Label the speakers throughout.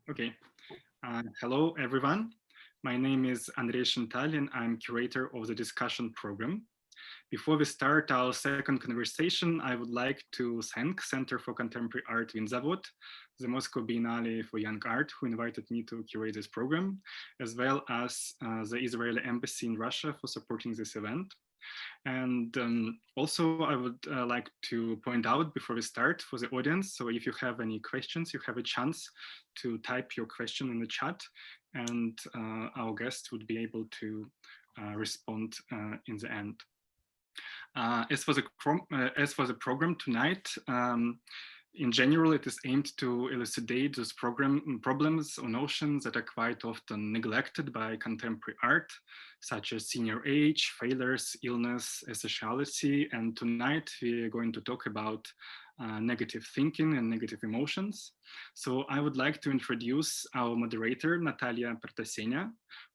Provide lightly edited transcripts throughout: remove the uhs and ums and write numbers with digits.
Speaker 1: Okay. Hello, everyone. My name is Andrey Shental, and I'm curator of the discussion program. Before we start our second conversation, I would like to thank Center for Contemporary Art Winzavod, the Moscow Biennale for Young Art, who invited me to curate this program, as well as the Israeli Embassy in Russia for supporting this event. And also, I would like to point out before we start for the audience, so if you have any questions, you have a chance to type your question in the chat, and our guest would be able to respond in the end. As for the program tonight, in general, it is aimed to elucidate those problems or notions that are quite often neglected by contemporary art, such as senior age, failures, illness, asociality. And tonight we are going to talk about negative thinking and negative emotions. So I would like to introduce our moderator, Natalia Protasenya,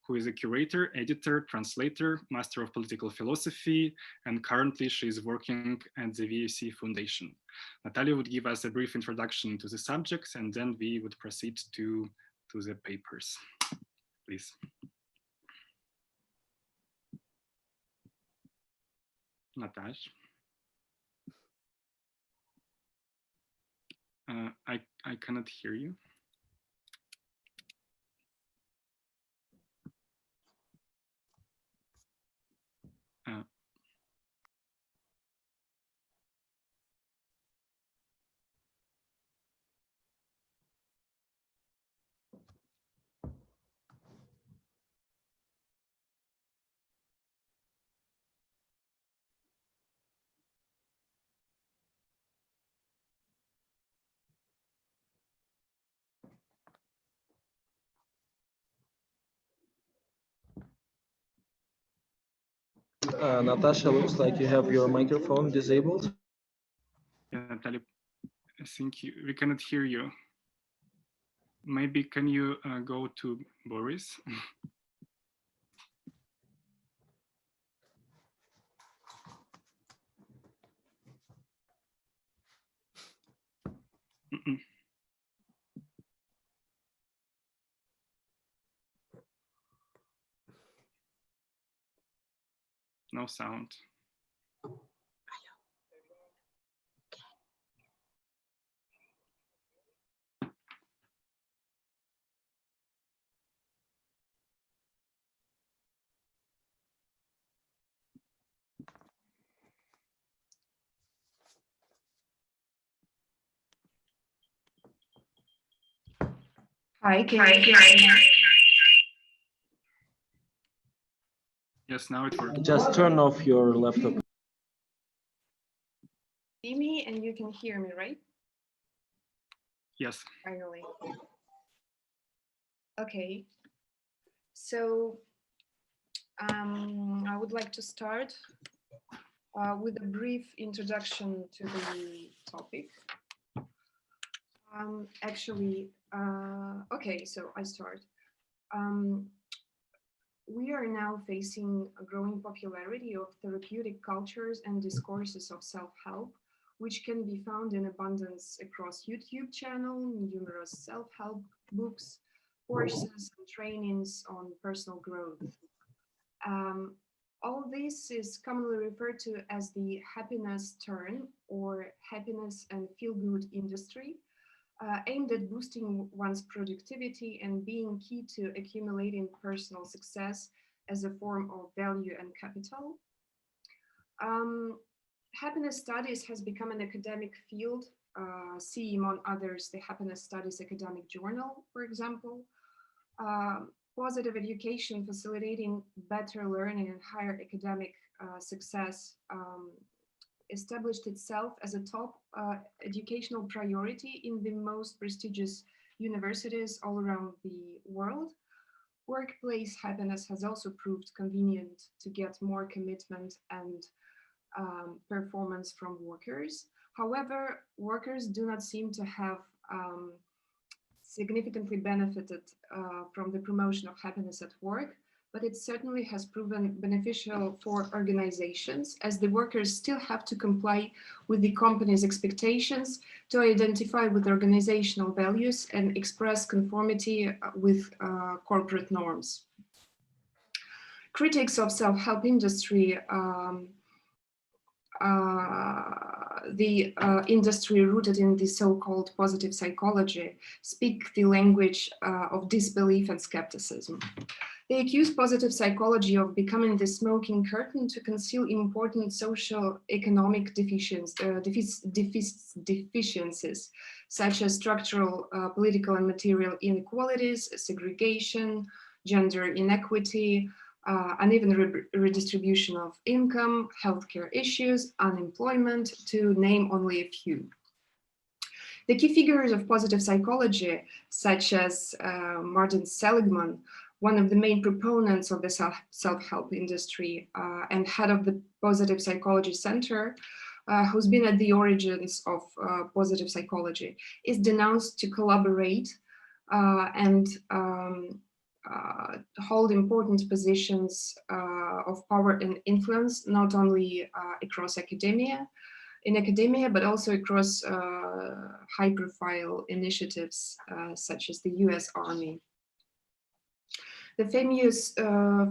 Speaker 1: who is a curator, editor, translator, master of political philosophy, and currently she is working at the VIC Foundation. Natalia would give us a brief introduction to the subjects, and then we would proceed to the papers. Please. Natash. I cannot hear you.
Speaker 2: Natasha, looks like you have your microphone disabled.
Speaker 1: Yeah, Natalia, I think we cannot hear you. Maybe can you go to Boris? No sound.
Speaker 3: Hi, can you hear me?
Speaker 1: Yes, now it works.
Speaker 2: Just turn off your laptop.
Speaker 3: See me and you can hear me, right?
Speaker 1: Yes.
Speaker 3: Finally. Okay. So I would like to start with a brief introduction to the topic. Okay, so I start. We are now facing a growing popularity of therapeutic cultures and discourses of self-help, which can be found in abundance across YouTube channel, numerous self-help books, courses, and trainings on personal growth. All this is commonly referred to as the happiness turn or happiness and feel-good industry, aimed at boosting one's productivity and being key to accumulating personal success as a form of value and capital. Happiness studies has become an academic field. See among others the Happiness Studies Academic Journal, for example. Positive education facilitating better learning and higher academic success established itself as a top educational priority in the most prestigious universities all around the world. Workplace happiness has also proved convenient to get more commitment and performance from workers. However, workers do not seem to have significantly benefited from the promotion of happiness at work, but it certainly has proven beneficial for organizations, as the workers still have to comply with the company's expectations to identify with organizational values and express conformity with corporate norms. Critics of self-help industry, the industry rooted in the so-called positive psychology, speak the language of disbelief and skepticism. They accuse positive psychology of becoming the smoking curtain to conceal important social economic deficiencies, such as structural, political and material inequalities, segregation, gender inequity, uneven redistribution of income, healthcare issues, unemployment, to name only a few. The key figures of positive psychology, such as Martin Seligman, one of the main proponents of the self-help industry and head of the Positive Psychology Center, who's been at the origins of positive psychology, is denounced to collaborate and hold important positions of power and influence, not only across academia, but also across high-profile initiatives such as the US Army. The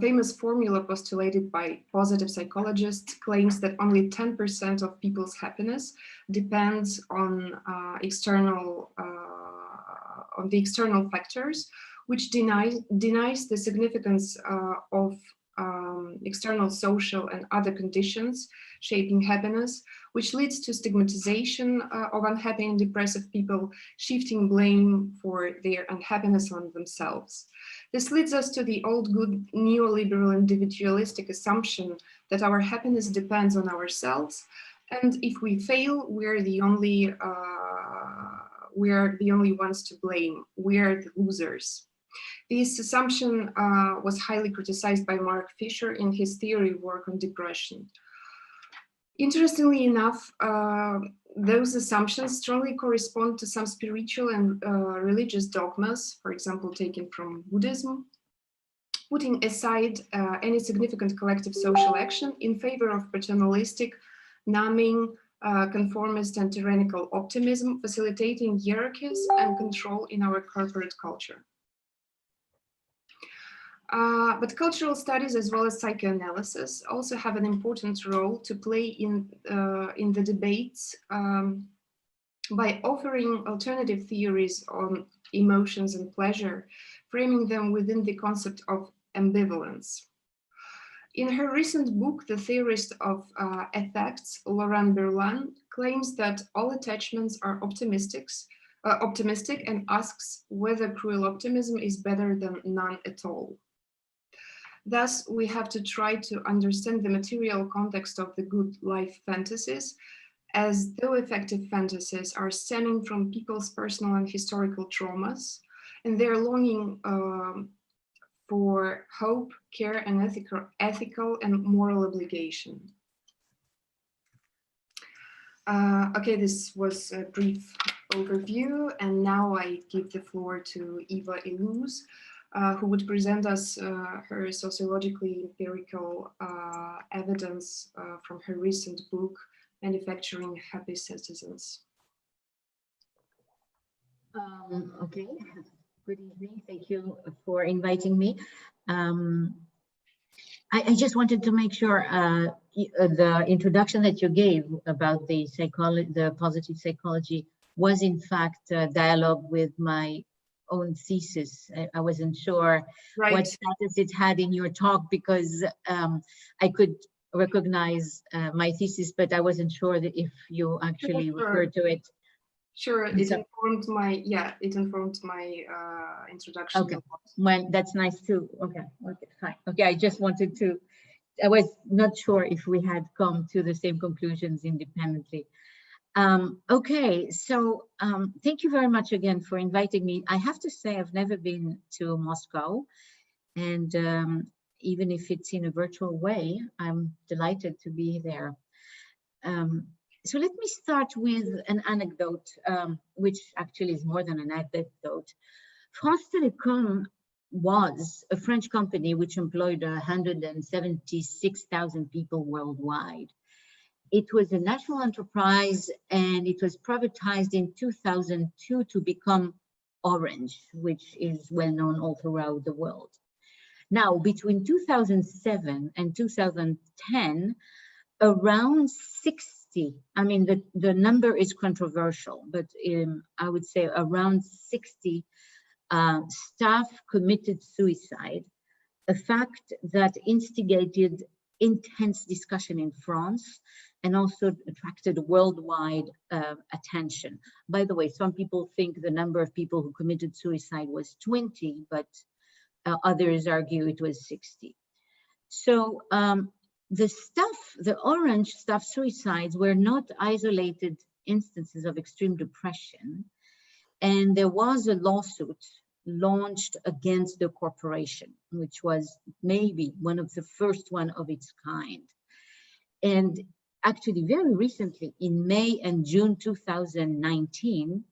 Speaker 3: famous formula postulated by positive psychologists claims that only 10% of people's happiness depends on the external factors, which denies the significance of external social and other conditions shaping happiness, which leads to stigmatization of unhappy and depressive people, shifting blame for their unhappiness on themselves. This leads us to the old good neoliberal individualistic assumption that our happiness depends on ourselves, and if we fail, we're the only ones to blame. We're the losers. This assumption was highly criticized by Mark Fisher in his theory work on depression. Interestingly enough, those assumptions strongly correspond to some spiritual and religious dogmas, for example, taken from Buddhism, putting aside any significant collective social action in favor of paternalistic, numbing, conformist and tyrannical optimism, facilitating hierarchies and control in our corporate culture. But cultural studies, as well as psychoanalysis, also have an important role to play in the debates by offering alternative theories on emotions and pleasure, framing them within the concept of ambivalence. In her recent book, The Theorist of Affects, Laurent Berlin claims that all attachments are optimistic and asks whether cruel optimism is better than none at all. Thus, we have to try to understand the material context of the good life fantasies, as though effective fantasies are stemming from people's personal and historical traumas, and their longing for hope, care, and ethical and moral obligation. Okay, this was a brief overview, and now I give the floor to Eva Illouz, who would present us her sociologically empirical evidence from her recent book, Manufacturing Happy Citizens.
Speaker 4: Okay, good evening. Thank you for inviting me. I just wanted to make sure the introduction that you gave about the positive psychology was in fact a dialogue with my own thesis. I wasn't sure what status it had in your talk, because I could recognize my thesis, but I wasn't sure that if you actually referred to it.
Speaker 3: Sure, it informed my introduction.
Speaker 4: Okay, well, that's nice too. Okay, fine. Okay, I just wanted to, I was not sure if we had come to the same conclusions independently. Okay, so thank you very much again for inviting me. I have to say I've never been to Moscow, and even if it's in a virtual way, I'm delighted to be there. So let me start with an anecdote, which actually is more than an anecdote. France Telecom was a French company which employed 176,000 people worldwide. It was a national enterprise, and it was privatized in 2002 to become Orange, which is well known all throughout the world. Now, between 2007 and 2010, around 60, I mean, the number is controversial, but I would say around 60 staff committed suicide, a fact that instigated intense discussion in France and also attracted worldwide attention. By the way, some people think the number of people who committed suicide was 20, but others argue it was 60. So the Orange staff suicides were not isolated instances of extreme depression, and there was a lawsuit launched against the corporation, which was maybe one of the first one of its kind. And actually, very recently, in May and June 2019,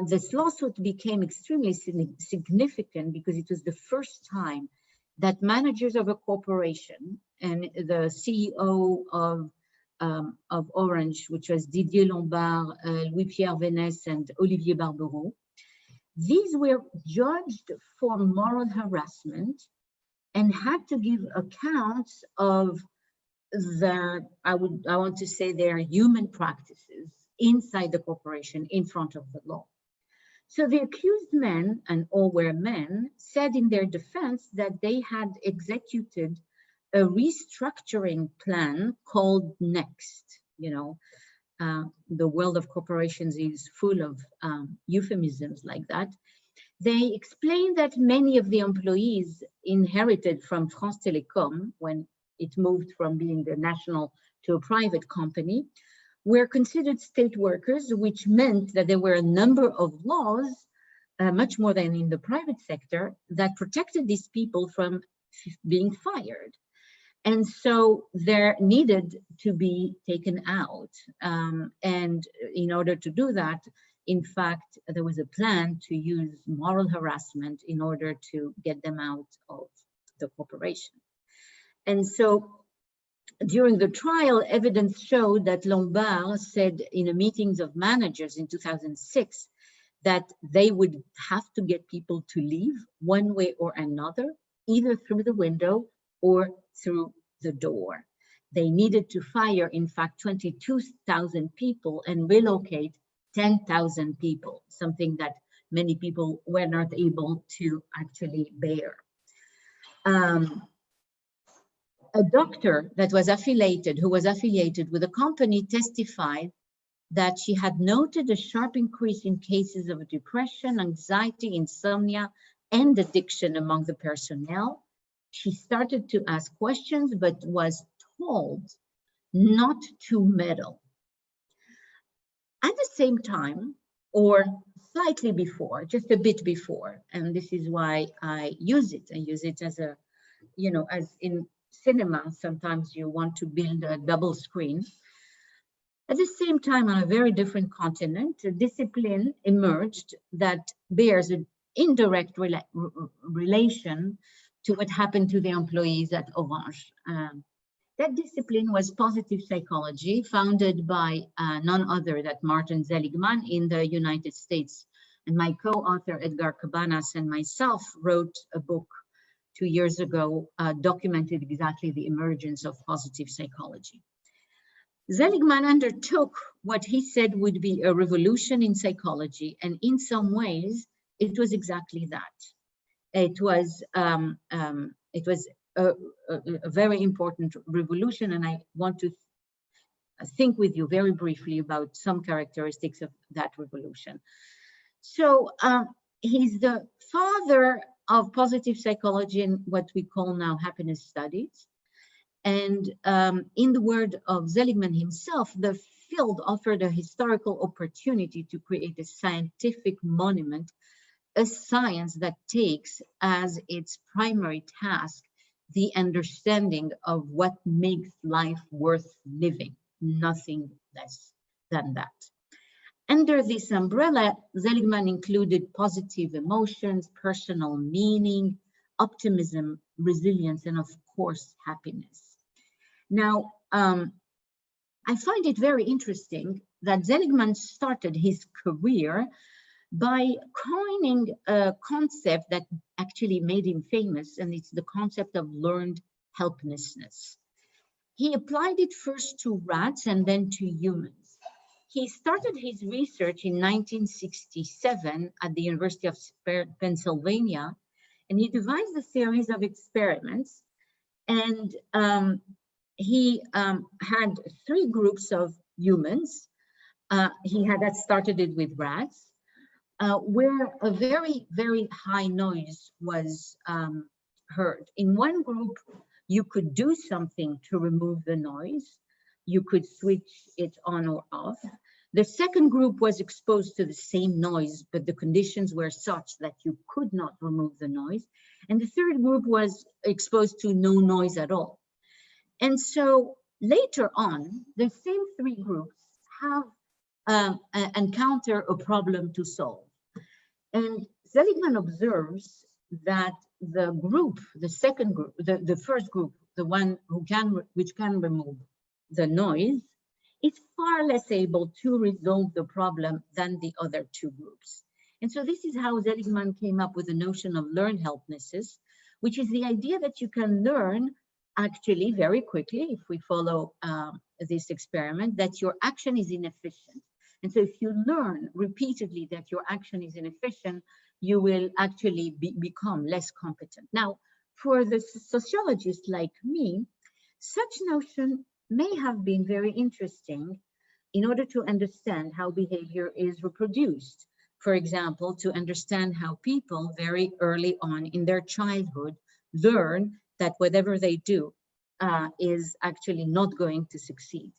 Speaker 4: this lawsuit became extremely significant because it was the first time that managers of a corporation and the CEO of Orange, which was Didier Lombard, Louis-Pierre Vénès, and Olivier Barbereau, these were judged for moral harassment and had to give accounts of I want to say their human practices inside the corporation in front of the law. So the accused men, and all were men, said in their defense that they had executed a restructuring plan called Next. You know, the world of corporations is full of euphemisms like that. They explained that many of the employees inherited from France Télécom, when it moved from being the national to a private company, were considered state workers, which meant that there were a number of laws, much more than in the private sector, that protected these people from being fired. And so there needed to be taken out. And in order to do that, in fact, there was a plan to use moral harassment in order to get them out of the corporation. And so during the trial, evidence showed that Lombard said in a meetings of managers in 2006 that they would have to get people to leave one way or another, either through the window or through the door. They needed to fire, in fact, 22,000 people and relocate 10,000 people, something that many people were not able to actually bear. A doctor that was affiliated, who was affiliated with the company, testified that she had noted a sharp increase in cases of depression, anxiety, insomnia, and addiction among the personnel. She started to ask questions, but was told not to meddle. At the same time, or slightly before, just a bit before, and this is why I use it as a, you know, as in cinema, sometimes you want to build a double screen. At the same time, on a very different continent, a discipline emerged that bears an indirect relation to what happened to the employees at Orange. That discipline was positive psychology, founded by none other than Martin Seligman in the United States. And my co-author, Edgar Cabanas, and myself wrote a book 2 years ago, documented exactly the emergence of positive psychology. Seligman undertook what he said would be a revolution in psychology, and in some ways, it was exactly that. It was a very important revolution, and I want to think with you very briefly about some characteristics of that revolution. So he's the father of positive psychology and what we call now happiness studies. And in the word of Seligman himself, the field offered a historical opportunity to create a scientific monument, a science that takes as its primary task the understanding of what makes life worth living, nothing less than that. Under this umbrella, Seligman included positive emotions, personal meaning, optimism, resilience, and of course, happiness. Now, I find it very interesting that Seligman started his career by coining a concept that actually made him famous, and it's the concept of learned helplessness. He applied it first to rats and then to humans. He started his research in 1967 at the University of Pennsylvania, and he devised a series of experiments. And he had 3 groups of humans. He had started it with rats, where a very, very high noise was heard. In one group, you could do something to remove the noise. You could switch it on or off. The second group was exposed to the same noise, but the conditions were such that you could not remove the noise. And the third group was exposed to no noise at all. And so later on, the same 3 groups have encounter a problem to solve. And Seligman observes that the group, the second group, the first group, the one which can remove the noise, is far less able to resolve the problem than the other 2 groups. And so this is how Seligman came up with the notion of learned helplessness, which is the idea that you can learn actually very quickly, if we follow this experiment, that your action is inefficient. And so if you learn repeatedly that your action is inefficient, you will actually become less competent. Now, for the sociologist like me, such notion may have been very interesting in order to understand how behavior is reproduced. For example, to understand how people very early on in their childhood learn that whatever they do is actually not going to succeed.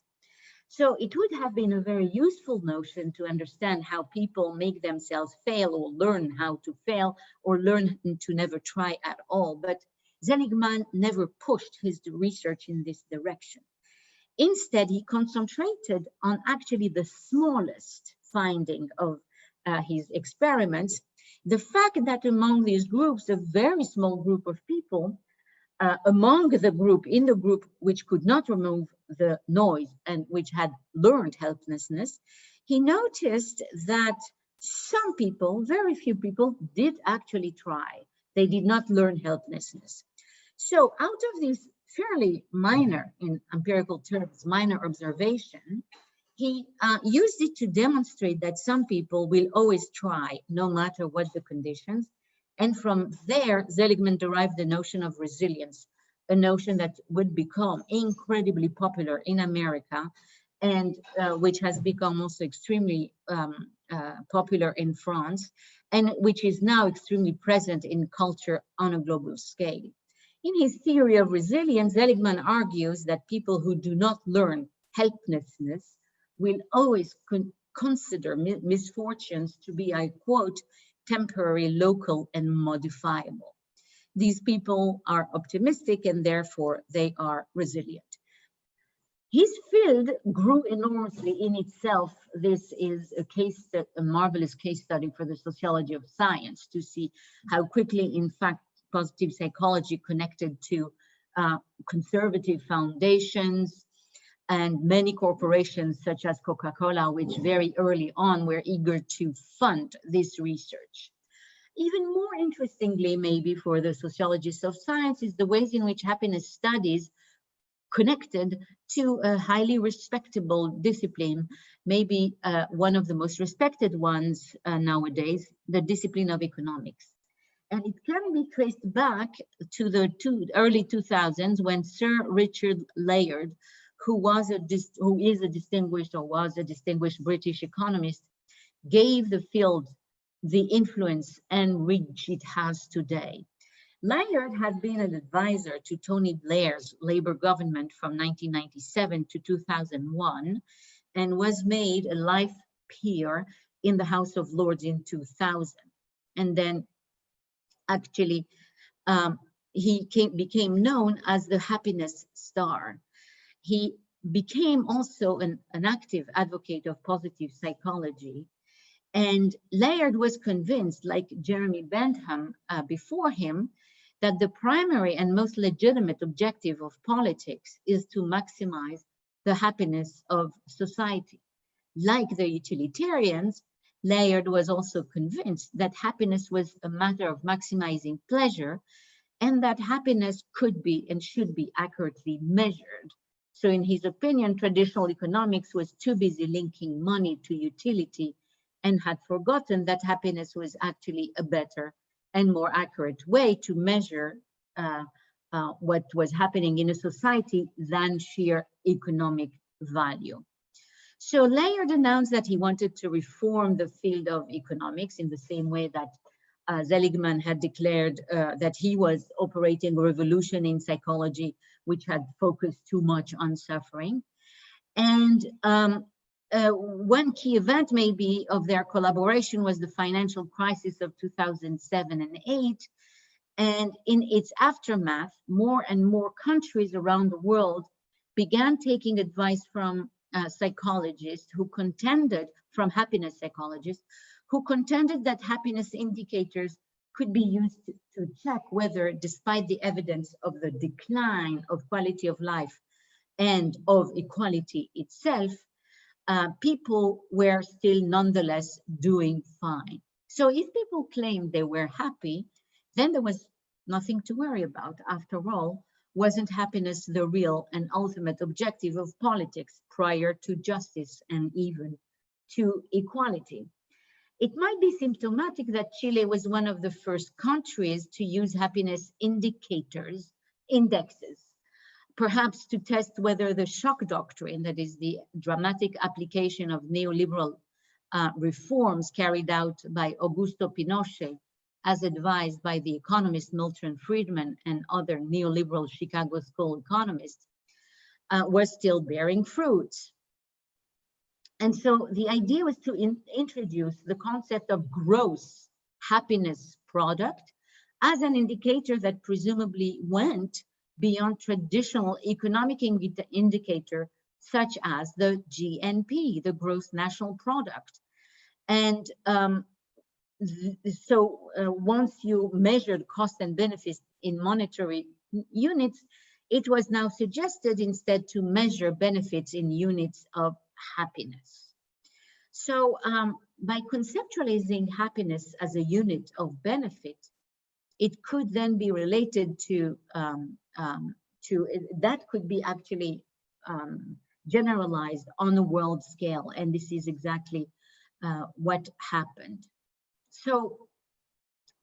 Speaker 4: So it would have been a very useful notion to understand how people make themselves fail or learn how to fail or learn to never try at all. But Seligman never pushed his research in this direction. Instead, he concentrated on actually the smallest finding of his experiments, the fact that among these groups, a very small group of people, in the group which could not remove the noise and which had learned helplessness, he noticed that some people, very few people, did actually try. They did not learn helplessness. So out of this fairly minor, in empirical terms, minor observation, he used it to demonstrate that some people will always try, no matter what the conditions. And from there, Seligman derived the notion of resilience, a notion that would become incredibly popular in America and which has become also extremely popular in France, and which is now extremely present in culture on a global scale. In his theory of resilience, Seligman argues that people who do not learn helplessness will always consider misfortunes to be, I quote, temporary, local, and modifiable. These people are optimistic and therefore they are resilient. His field grew enormously in itself. This is a marvelous case study for the sociology of science to see how quickly, in fact, positive psychology connected to conservative foundations and many corporations such as Coca-Cola, which very early on were eager to fund this research. Even more interestingly, maybe for the sociologists of science, is the ways in which happiness studies connected to a highly respectable discipline, maybe one of the most respected ones nowadays, the discipline of economics. And it can be traced back to the early 2000s when Sir Richard Layard, who was a distinguished British economist, gave the field the influence and reach it has today. Layard had been an advisor to Tony Blair's Labour government from 1997 to 2001 and was made a life peer in the House of Lords in 2000. And then actually he became known as the happiness star. He became also an active advocate of positive psychology. And Layard was convinced, like Jeremy Bentham before him, that the primary and most legitimate objective of politics is to maximize the happiness of society. Like the utilitarians, Layard was also convinced that happiness was a matter of maximizing pleasure, and that happiness could be and should be accurately measured. So in his opinion, traditional economics was too busy linking money to utility and had forgotten that happiness was actually a better and more accurate way to measure what was happening in a society than sheer economic value. So Layard announced that he wanted to reform the field of economics in the same way that Seligman had declared that he was operating a revolution in psychology, which had focused too much on suffering. And one key event maybe of their collaboration was the financial crisis of 2007 and 8. And in its aftermath, more and more countries around the world began taking advice from psychologists who contended, from happiness psychologists, who contended that happiness indicators could be used to check whether, despite the evidence of the decline of quality of life and of equality itself, people were still nonetheless doing fine. So if people claimed they were happy, then there was nothing to worry about. After all, wasn't happiness the real and ultimate objective of politics prior to justice and even to equality? It might be symptomatic that Chile was one of the first countries to use happiness indicators, indexes, perhaps to test whether the shock doctrine, that is the dramatic application of neoliberal reforms carried out by Augusto Pinochet, as advised by the economist Milton Friedman and other neoliberal Chicago School economists, was still bearing fruits. And so the idea was to introduce the concept of gross happiness product as an indicator that presumably went beyond traditional economic indicator, such as the GNP, the gross national product. And once you measured cost and benefits in monetary units, it was now suggested instead to measure benefits in units of happiness. So by conceptualizing happiness as a unit of benefit, it could then be related to that could be actually generalized on a world scale, and this is exactly what happened. So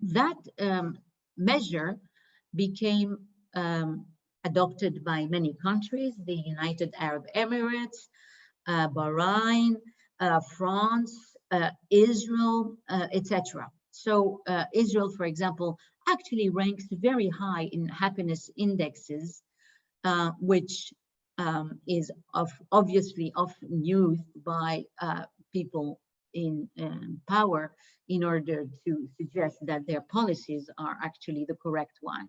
Speaker 4: that measure became adopted by many countries: the United Arab Emirates, Bahrain, France, Israel, etc. So Israel, for example, actually ranks very high in happiness indexes, which is obviously often used by people in power in order to suggest that their policies are actually the correct one.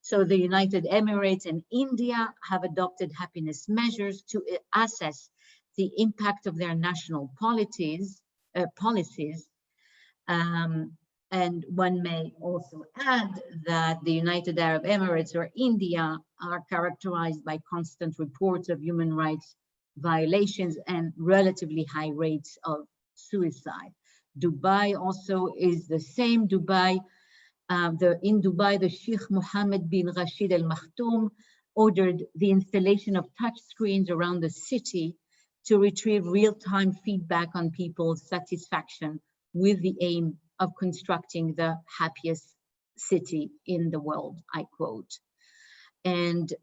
Speaker 4: So the United Emirates and India have adopted happiness measures to assess the impact of their national policies. And one may also add that the United Arab Emirates or India are characterized by constant reports of human rights violations and relatively high rates of suicide. Dubai also is the same. In Dubai, the Sheikh Mohammed bin Rashid Al Maktoum ordered the installation of touch screens around the city to retrieve real-time feedback on people's satisfaction, with the aim of constructing the happiest city in the world, I quote. And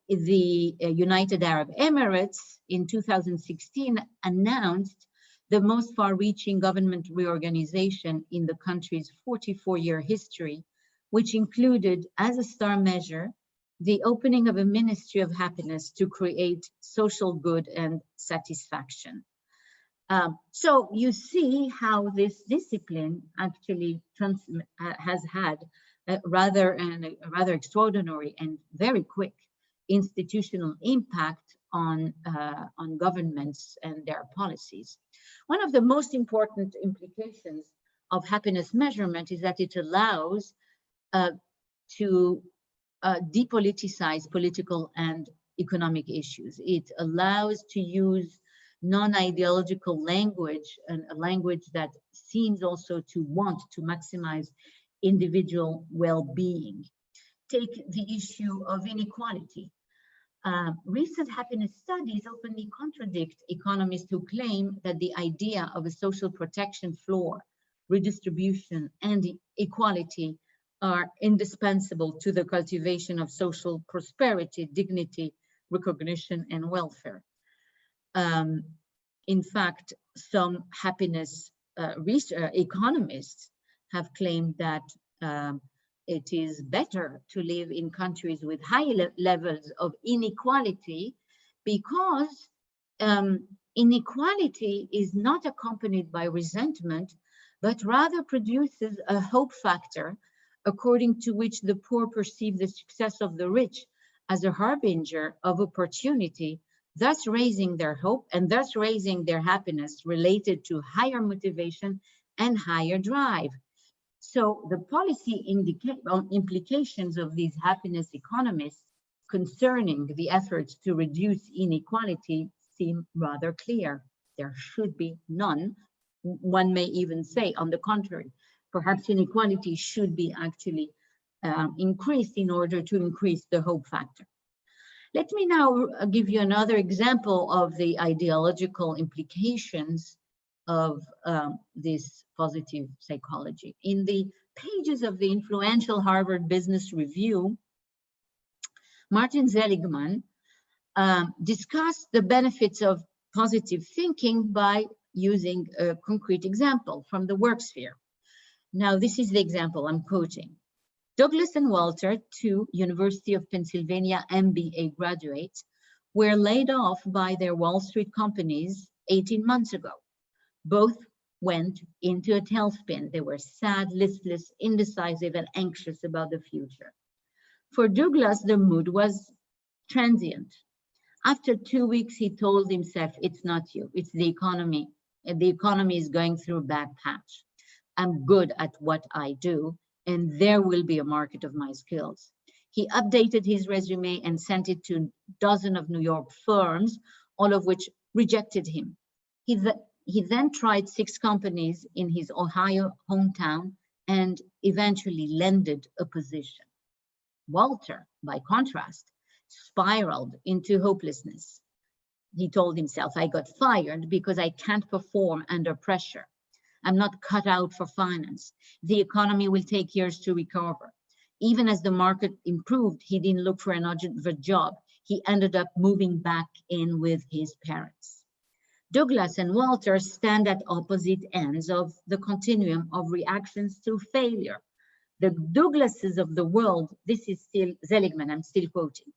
Speaker 4: the United Arab Emirates in 2016 announced the most far-reaching government reorganization in the country's 44-year history, which included, as a star measure, the opening of a Ministry of Happiness to create social good and satisfaction. So you see how this discipline actually has had a rather extraordinary and very quick institutional impact on governments and their policies. One of the most important implications of happiness measurement is that it allows to depoliticize political and economic issues. It allows to use non-ideological language, and a language that seems also to want to maximize individual well-being. Take the issue of inequality. Recent happiness studies openly contradict economists who claim that the idea of a social protection floor, redistribution, and equality are indispensable to the cultivation of social prosperity, dignity, recognition, and welfare. In fact, some happiness economists have claimed that it is better to live in countries with high levels of inequality, because inequality is not accompanied by resentment, but rather produces a hope factor, according to which the poor perceive the success of the rich as a harbinger of opportunity, thus raising their hope and thus raising their happiness related to higher motivation and higher drive. So the policy implications of these happiness economists concerning the efforts to reduce inequality seem rather clear. There should be none. One may even say, on the contrary, perhaps inequality should be actually increased in order to increase the hope factor. Let me now give you another example of the ideological implications of this positive psychology. In the pages of the influential Harvard Business Review, Martin Seligman discussed the benefits of positive thinking by using a concrete example from the work sphere. Now, this is the example I'm quoting. Douglas and Walter, two University of Pennsylvania MBA graduates, were laid off by their Wall Street companies 18 months ago. Both went into a tailspin. They were sad, listless, indecisive, and anxious about the future. For Douglas, the mood was transient. After 2 weeks, he told himself, it's not you, it's the economy. The economy is going through a bad patch. I'm good at what I do, and there will be a market of my skills. He updated his resume and sent it to a dozen of New York firms, all of which rejected him. He then tried 6 companies in his Ohio hometown and eventually landed a position. Walter, by contrast, spiraled into hopelessness. He told himself, I got fired because I can't perform under pressure. I'm not cut out for finance. The economy will take years to recover. Even as the market improved, he didn't look for another job. He ended up moving back in with his parents. Douglas and Walter stand at opposite ends of the continuum of reactions to failure. The Douglases of the world, this is still Seligman, I'm still quoting.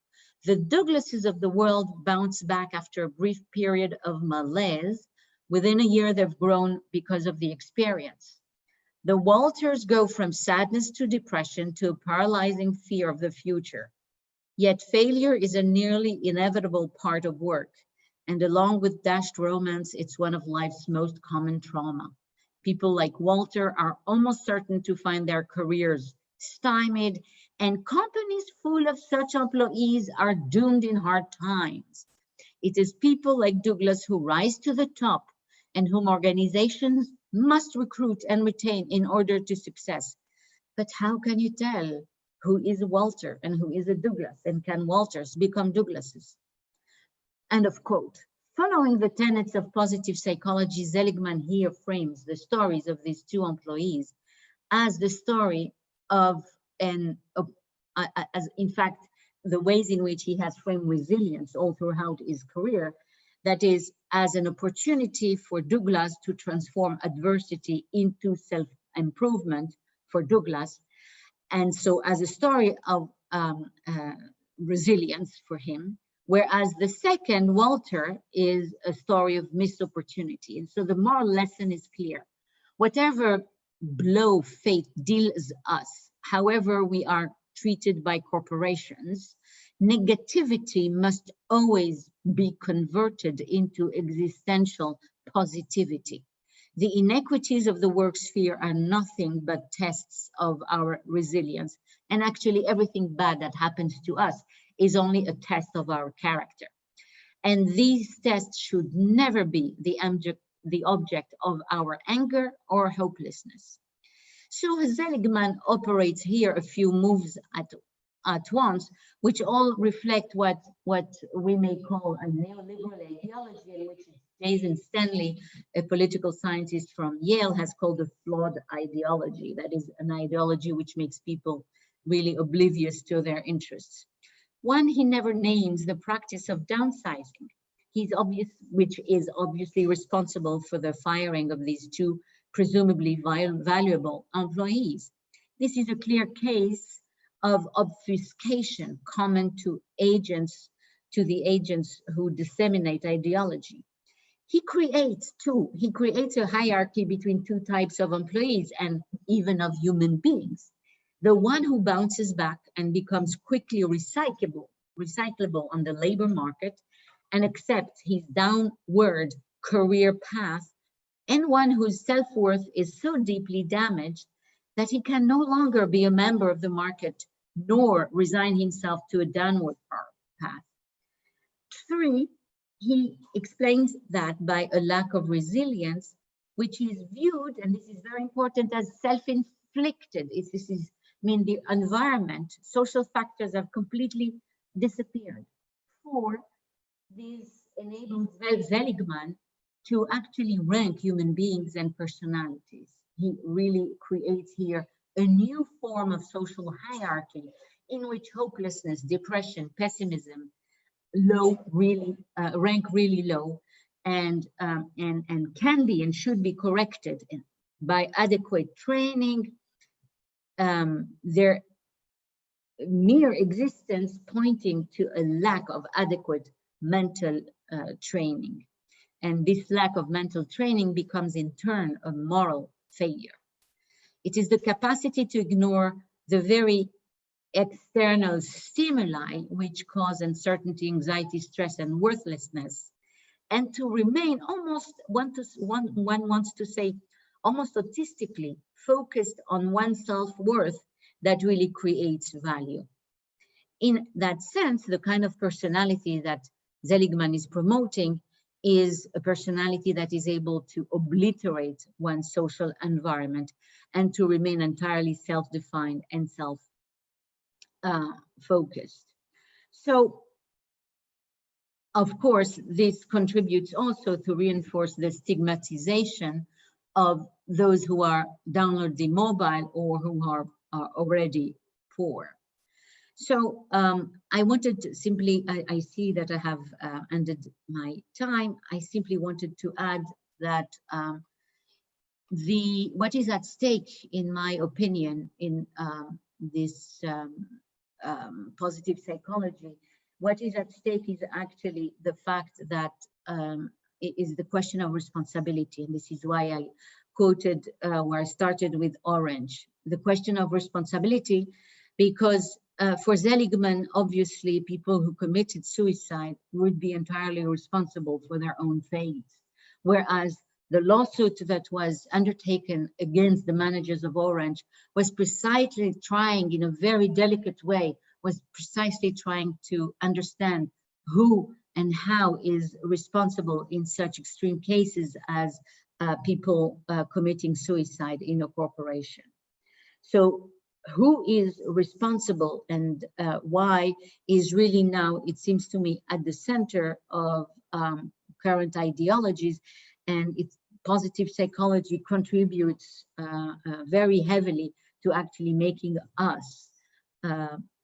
Speaker 4: The Douglases of the world bounce back after a brief period of malaise. Within a year, they've grown because of the experience. The Walters go from sadness to depression to a paralyzing fear of the future. Yet failure is a nearly inevitable part of work. And along with dashed romance, it's one of life's most common trauma. People like Walter are almost certain to find their careers stymied, and companies full of such employees are doomed in hard times. It is people like Douglas who rise to the top and whom organizations must recruit and retain in order to success. But how can you tell who is a Walter and who is a Douglas, and can Walters become Douglases? End of quote. Following the tenets of positive psychology, Seligman here frames the stories of these two employees as the story of as in fact, the ways in which he has framed resilience all throughout his career, that is, as an opportunity for Douglas to transform adversity into self-improvement for Douglas, and so as a story of resilience for him, whereas the second, Walter, is a story of missed opportunity. And so the moral lesson is clear. Whatever blow fate deals us, however we are treated by corporations, negativity must always be converted into existential positivity. The inequities of the work sphere are nothing but tests of our resilience. And actually everything bad that happens to us is only a test of our character. And these tests should never be the object of our anger or hopelessness. So Seligman operates here a few moves at once, which all reflect what we may call a neoliberal ideology, in which Jason Stanley, a political scientist from Yale, has called a flawed ideology. That is an ideology which makes people really oblivious to their interests. One, he never names the practice of downsizing, which is obviously responsible for the firing of these two presumably valuable employees. This is a clear case of obfuscation common to the agents who disseminate ideology. He creates a hierarchy between two types of employees and even of human beings. The one who bounces back and becomes quickly recyclable on the labor market and accepts his downward career path, and one whose self-worth is so deeply damaged that he can no longer be a member of the market nor resign himself to a downward path. 3, he explains that by a lack of resilience, which is viewed, and this is very important, as self-inflicted. The environment, social factors have completely disappeared. 4, this enables Seligman to actually rank human beings and personalities. He really creates here a new form of social hierarchy in which hopelessness, depression, pessimism rank really low, and can be and should be corrected by adequate training. Their mere existence pointing to a lack of adequate mental training. And this lack of mental training becomes in turn a moral failure. It is the capacity to ignore the very external stimuli which cause uncertainty, anxiety, stress, and worthlessness, and to remain almost, one wants to say, almost autistically focused on one's self-worth that really creates value. In that sense, the kind of personality that Seligman is promoting is a personality that is able to obliterate one's social environment and to remain entirely self-defined and self-focused. So, of course, this contributes also to reinforce the stigmatization of those who are downwardly mobile or who are already poor. So I wanted to simply, I see that I have ended my time. I simply wanted to add that what is at stake, in my opinion, in this positive psychology, what is at stake is actually the fact that it is the question of responsibility. And this is why I quoted where I started with Orange, the question of responsibility, because for Seligman, obviously, people who committed suicide would be entirely responsible for their own fate, whereas the lawsuit that was undertaken against the managers of Orange was precisely trying, in a very delicate way, was precisely trying to understand who and how is responsible in such extreme cases as people committing suicide in a corporation. So who is responsible and why is really now, it seems to me, at the center of current ideologies, and its positive psychology contributes very heavily to actually making us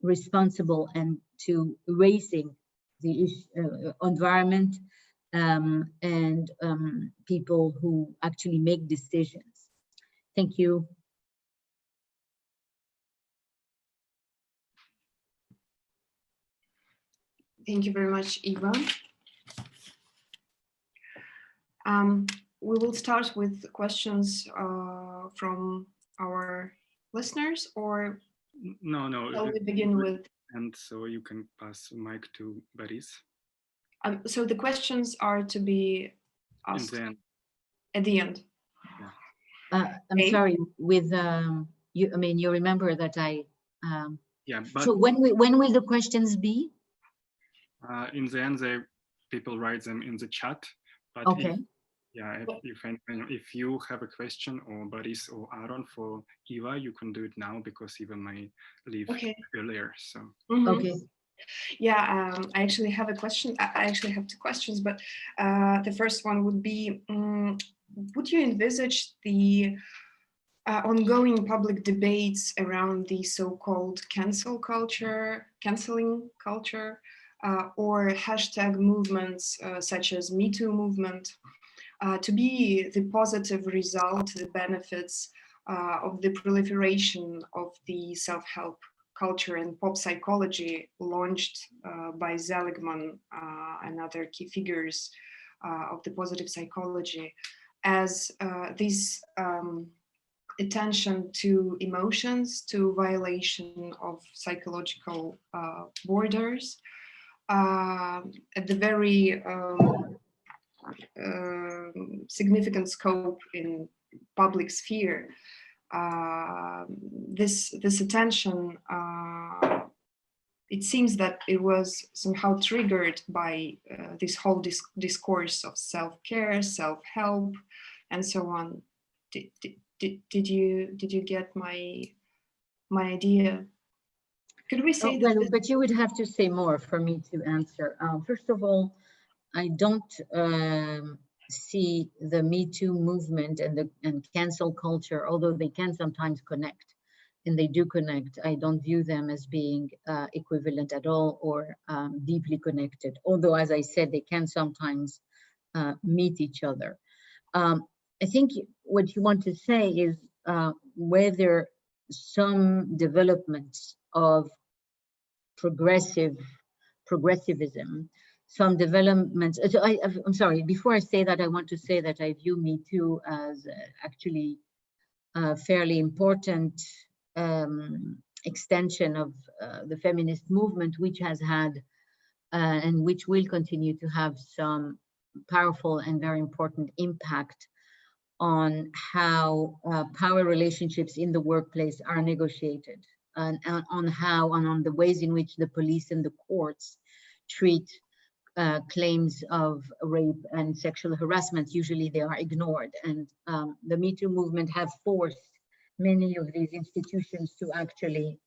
Speaker 4: responsible and to raising the environment and people who actually make decisions. Thank you.
Speaker 3: Thank you very much, Eva. We will start with questions from our listeners, or
Speaker 1: No.
Speaker 3: Shall we begin with?
Speaker 1: And so you can pass the mic to Boris.
Speaker 3: So the questions are to be asked at the end.
Speaker 1: Yeah.
Speaker 4: I'm sorry. With you, I mean, you remember that I.
Speaker 1: Yeah, but
Speaker 4: so when will the questions be?
Speaker 1: In the end, people write them in the chat. But
Speaker 4: Okay.
Speaker 1: If you have a question, or Boris or Aaron for Eva, you can do it now because Eva might leave earlier. So.
Speaker 4: Okay.
Speaker 3: Yeah, I actually have a question. I actually have two questions, but the first one would be, would you envisage the ongoing public debates around the so-called canceling culture, or hashtag movements such as Me Too movement, to be the positive result, the benefits of the proliferation of the self-help culture and pop psychology launched by Seligman and other key figures of the positive psychology, as this attention to emotions, to violation of psychological borders, at the very significant scope in public sphere. This attention, it seems that it was somehow triggered by this whole discourse of self-care, self-help, and so on. Did you get my idea? Could we say
Speaker 4: well, but you would have to say more for me to answer. First of all, I don't see the Me Too movement and cancel culture, although they can sometimes connect, and they do connect. I don't view them as being equivalent at all or deeply connected, although, as I said, they can sometimes meet each other. I think what you want to say is whether some developments of progressivism, some developments. So I'm sorry, before I say that, I want to say that I view Me Too as actually a fairly important extension of the feminist movement, which has had and which will continue to have some powerful and very important impact on how power relationships in the workplace are negotiated, and on the ways in which the police and the courts treat claims of rape and sexual harassment. Usually they are ignored, and the Me Too movement have forced many of these institutions to actually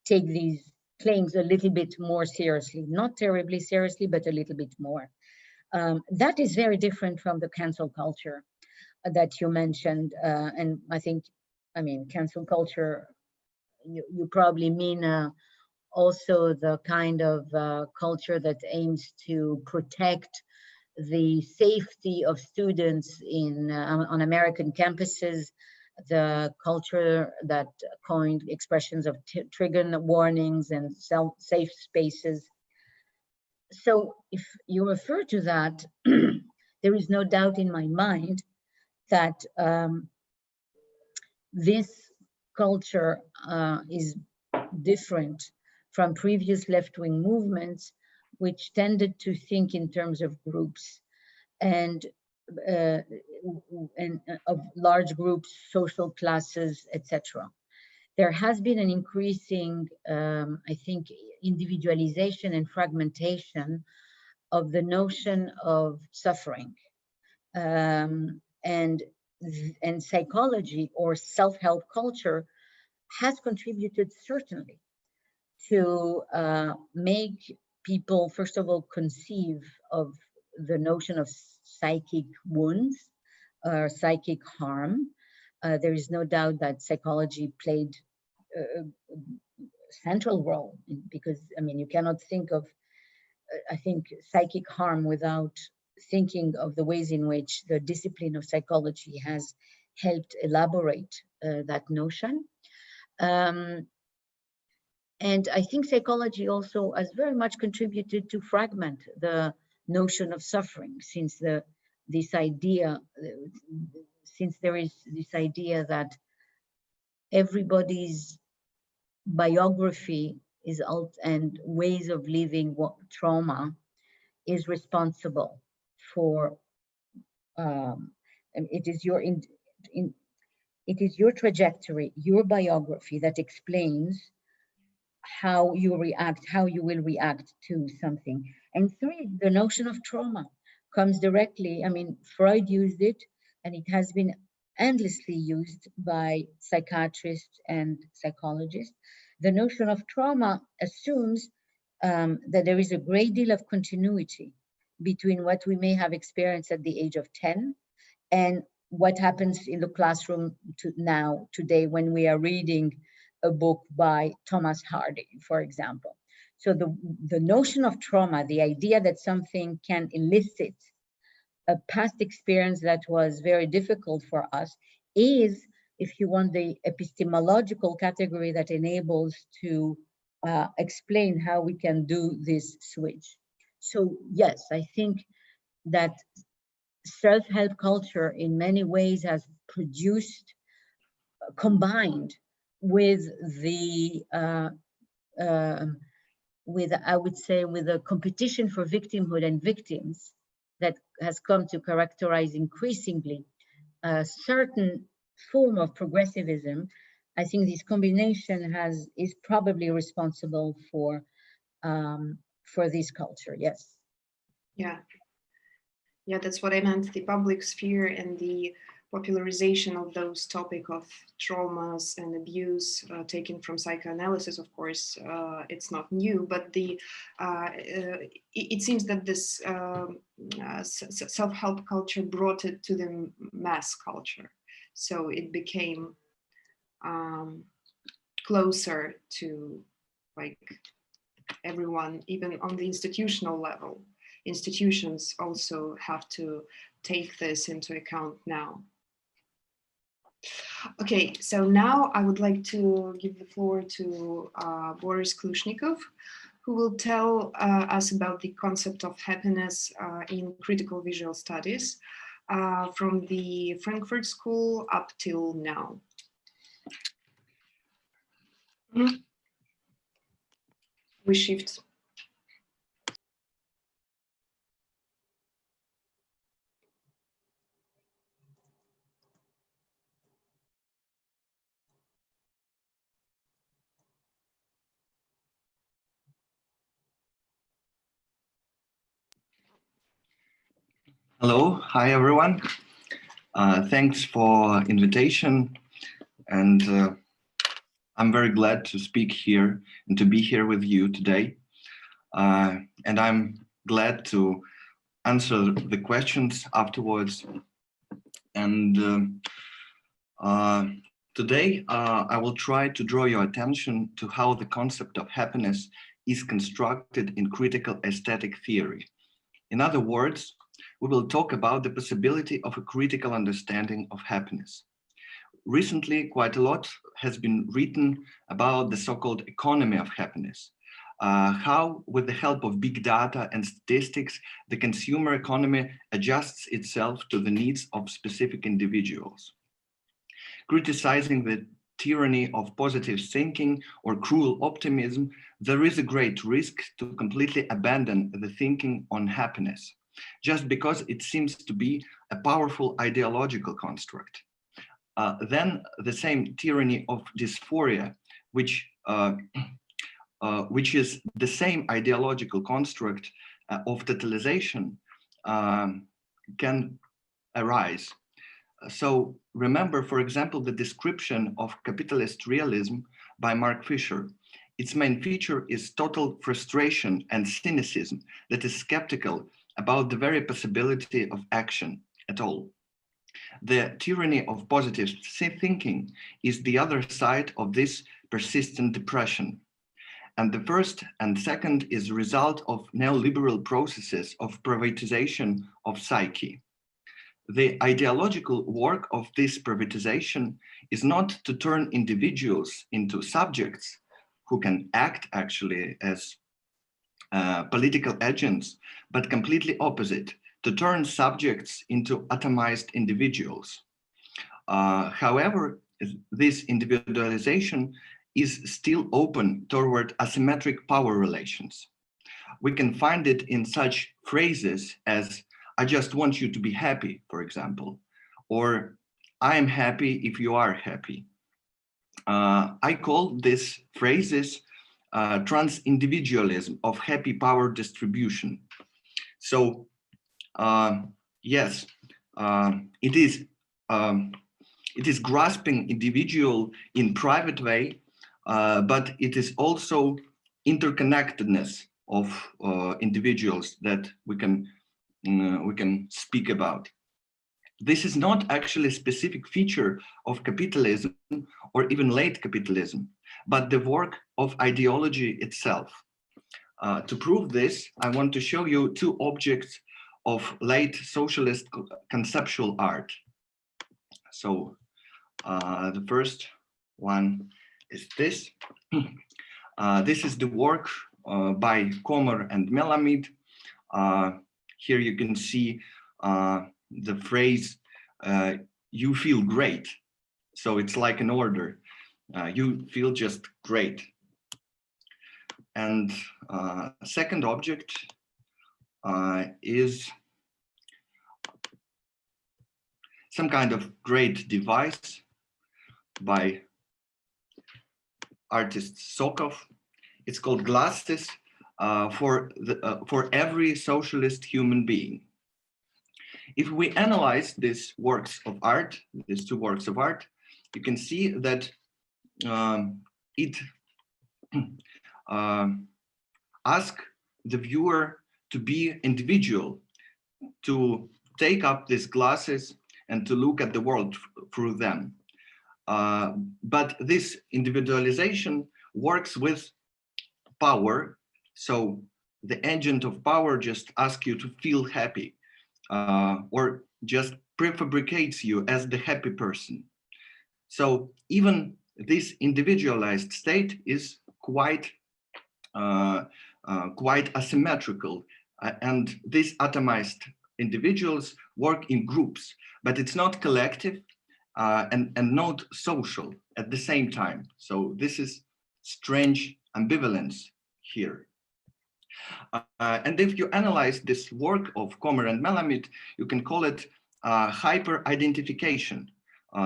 Speaker 4: take these claims a little bit more seriously, not terribly seriously, but a little bit more. That is very different from the cancel culture that you mentioned, and I think, I mean, cancel culture, you probably mean also the kind of culture that aims to protect the safety of students on American campuses, the culture that coined expressions of trigger warnings and safe spaces. So if you refer to that, there is no doubt in my mind that this culture is different from previous left-wing movements, which tended to think in terms of groups and of large groups, social classes, etc. There has been an increasing, I think, individualization and fragmentation of the notion of suffering, and psychology or self-help culture has contributed certainly to make people, first of all, conceive of the notion of psychic wounds or psychic harm. There is no doubt that psychology played a central role, because, I mean, you cannot think of, I think, psychic harm without thinking of the ways in which the discipline of psychology has helped elaborate that notion. And I think psychology also has very much contributed to fragment the notion of suffering, since there is this idea that everybody's biography is and ways of living trauma is responsible for it is your trajectory, your biography that explains how you will react to something. And three, the notion of trauma comes directly. I mean, Freud used it, and it has been endlessly used by psychiatrists and psychologists. The notion of trauma assumes that there is a great deal of continuity between what we may have experienced at the age of 10 and what happens in the classroom today when we are reading a book by Thomas Hardy, for example. So the notion of trauma, the idea that something can elicit a past experience that was very difficult for us, is, if you want, the epistemological category that enables to explain how we can do this switch. So yes, I think that self-help culture in many ways has produced, combined with the I would say, with the competition for victimhood and victims that has come to characterize increasingly a certain form of progressivism. I think this combination is probably responsible for this culture. Yes.
Speaker 3: Yeah, that's what I meant. The public sphere and the popularization of those topic of traumas and abuse taken from psychoanalysis, of course, it's not new, but it seems that this self-help culture brought it to the mass culture. So it became closer to like everyone, even on the institutional level. Institutions also have to take this into account now. Okay, so now I would like to give the floor to Boris Klushnikov, who will tell us about the concept of happiness in critical visual studies from the Frankfurt School up till now. We shift.
Speaker 5: Hello, hi everyone. Thanks for invitation, and I'm very glad to speak here and to be here with you today. And I'm glad to answer the questions afterwards. And today I will try to draw your attention to how the concept of happiness is constructed in critical aesthetic theory. In other words, we will talk about the possibility of a critical understanding of happiness. Recently, quite a lot has been written about the so-called economy of happiness, how with the help of big data and statistics, the consumer economy adjusts itself to the needs of specific individuals. Criticizing the tyranny of positive thinking or cruel optimism, there is a great risk to completely abandon the thinking on happiness, just because it seems to be a powerful ideological construct. Then the same tyranny of dysphoria, which is the same ideological construct of totalization, can arise. So remember, for example, the description of capitalist realism by Mark Fisher. Its main feature is total frustration and cynicism that is skeptical about the very possibility of action at all. The tyranny of positive thinking is the other side of this persistent depression. And the first and second is a result of neoliberal processes of privatization of psyche. The ideological work of this privatization is not to turn individuals into subjects who can act actually as political agents, but completely opposite, to turn subjects into atomized individuals. However, this individualization is still open toward asymmetric power relations. We can find it in such phrases as, I just want you to be happy, for example, or I am happy if you are happy. I call these phrases trans-individualism of happy power distribution. So yes, it is grasping individual in private way, but it is also interconnectedness of individuals that we can speak about. This is not actually a specific feature of capitalism or even late capitalism, but the work of ideology itself. To prove this, I want to show you two objects of late socialist conceptual art. So the first one is this. This is the work by Kommer and Melamed. Here you can see the phrase, you feel great. So it's like an order. You feel just great. And second object is some kind of great device by artist Sokov. It's called glasses for every socialist human being. If we analyze these works of art, these two works of art, you can see that it asks the viewer to be individual, to take up these glasses and to look at the world through them. But this individualization works with power. So the agent of power just asks you to feel happy, or just prefabricates you as the happy person. So even this individualized state is quite asymmetrical, and these atomized individuals work in groups, but it's not collective and not social at the same time. So this is strange ambivalence here. And if you analyze this work of Kommer and Melamed, you can call it hyper-identification.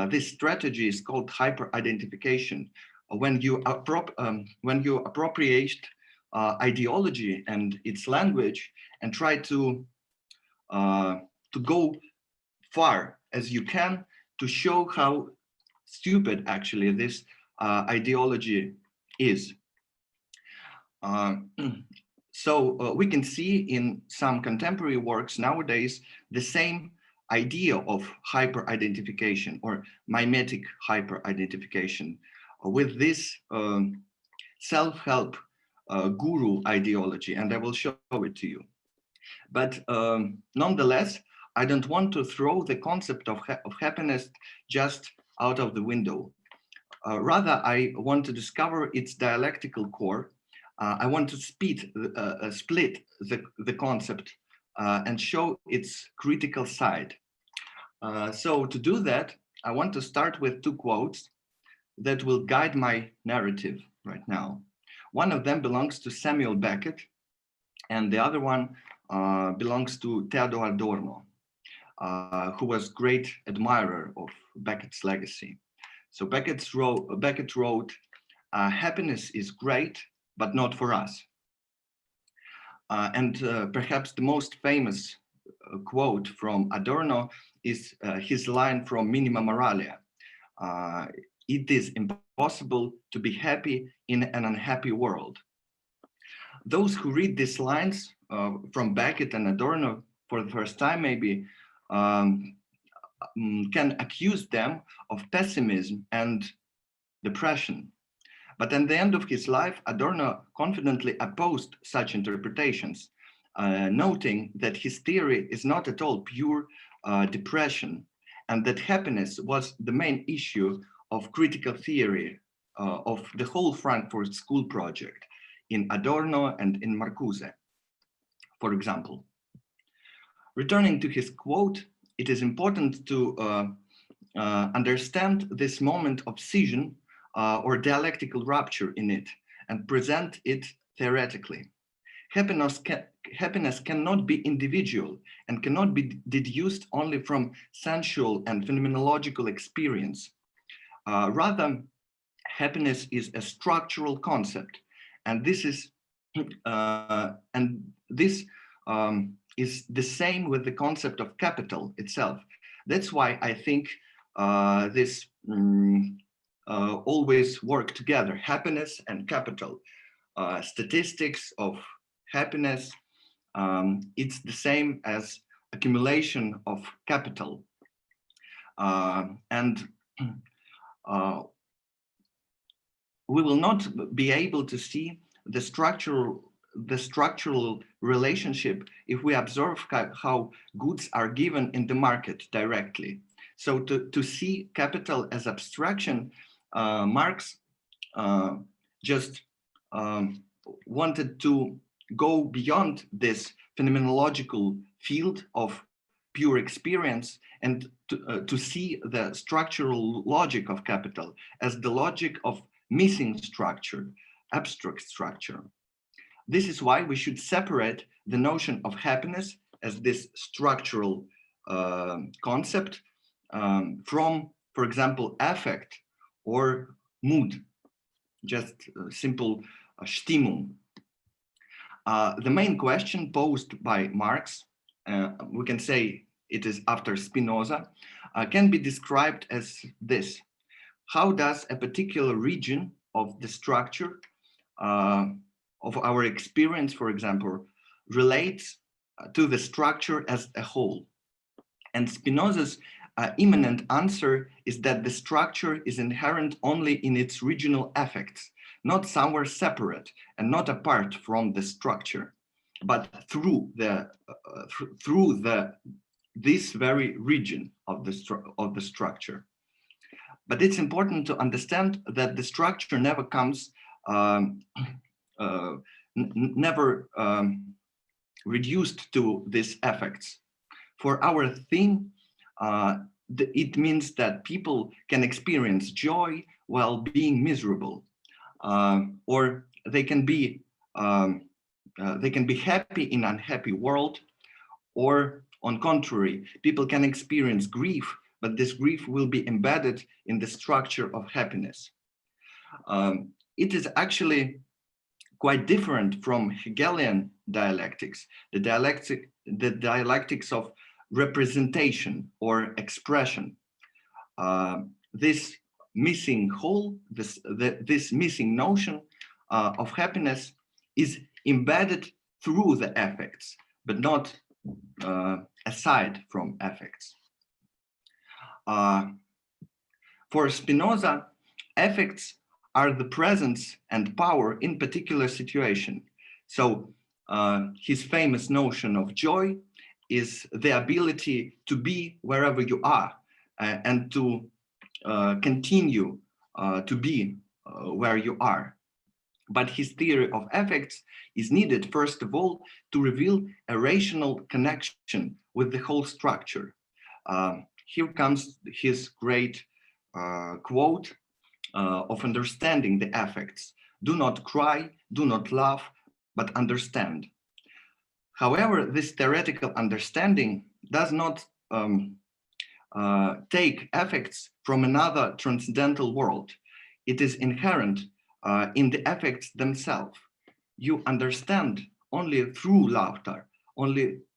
Speaker 5: This strategy is called hyper-identification. When you appropriate ideology and its language and try to go far as you can to show how stupid actually this ideology is. So we can see in some contemporary works nowadays the same idea of hyper-identification or mimetic hyper-identification with this self-help guru ideology, and I will show it to you. But nonetheless, I don't want to throw the concept of happiness just out of the window. Rather, I want to discover its dialectical core. I want to split the concept and show its critical side. So to do that, I want to start with two quotes that will guide my narrative right now. One of them belongs to Samuel Beckett, and the other one belongs to Theodor Adorno, who was great admirer of Beckett's legacy. So Beckett wrote, happiness is great, but not for us. And perhaps the most famous quote from Adorno is his line from Minima Moralia. It is impossible to be happy in an unhappy world. Those who read these lines from Beckett and Adorno for the first time maybe can accuse them of pessimism and depression. But at the end of his life, Adorno confidently opposed such interpretations, noting that his theory is not at all pure depression, and that happiness was the main issue of critical theory of the whole Frankfurt School project in Adorno and in Marcuse, for example. Returning to his quote, it is important to understand this moment of scission or dialectical rupture in it and present it theoretically. Happiness cannot be individual and cannot be deduced only from sensual and phenomenological experience. Rather, happiness is a structural concept, and this is is the same with the concept of capital itself. That's why I think this always work together, happiness and capital. Statistics of happiness, it's the same as accumulation of capital. And we will not be able to see the structural relationship if we observe how goods are given in the market directly. So to see capital as abstraction, Marx just wanted to go beyond this phenomenological field of pure experience and to see the structural logic of capital as the logic of missing structure, abstract structure. This is why we should separate the notion of happiness as this structural concept from, for example, affect or mood, just simple Stimmung. The main question posed by Marx, we can say it is after Spinoza, can be described as this. How does a particular region of the structure of our experience, for example, relates to the structure as a whole? And Spinoza's immanent answer is that the structure is inherent only in its regional effects, not somewhere separate and not apart from the structure, but through this very region of the structure. But it's important to understand that the structure never comes, never reduced to these effects. For our theme, it means that people can experience joy while being miserable, or they can be happy in an unhappy world, or on contrary, people can experience grief, but this grief will be embedded in the structure of happiness. It is actually quite different from Hegelian dialectics, the dialectics of representation or expression. This missing whole, this missing notion of happiness is embedded through the affects, but not aside from affects. For Spinoza, affects are the presence and power in particular situation. So his famous notion of joy is the ability to be wherever you are and to continue to be where you are. But his theory of affects is needed, first of all, to reveal a rational connection with the whole structure. Here comes his great quote of understanding the affects. Do not cry, do not laugh, but understand. However, this theoretical understanding does not take affects from another transcendental world. It is inherent in the affects themselves. You understand only through laughter,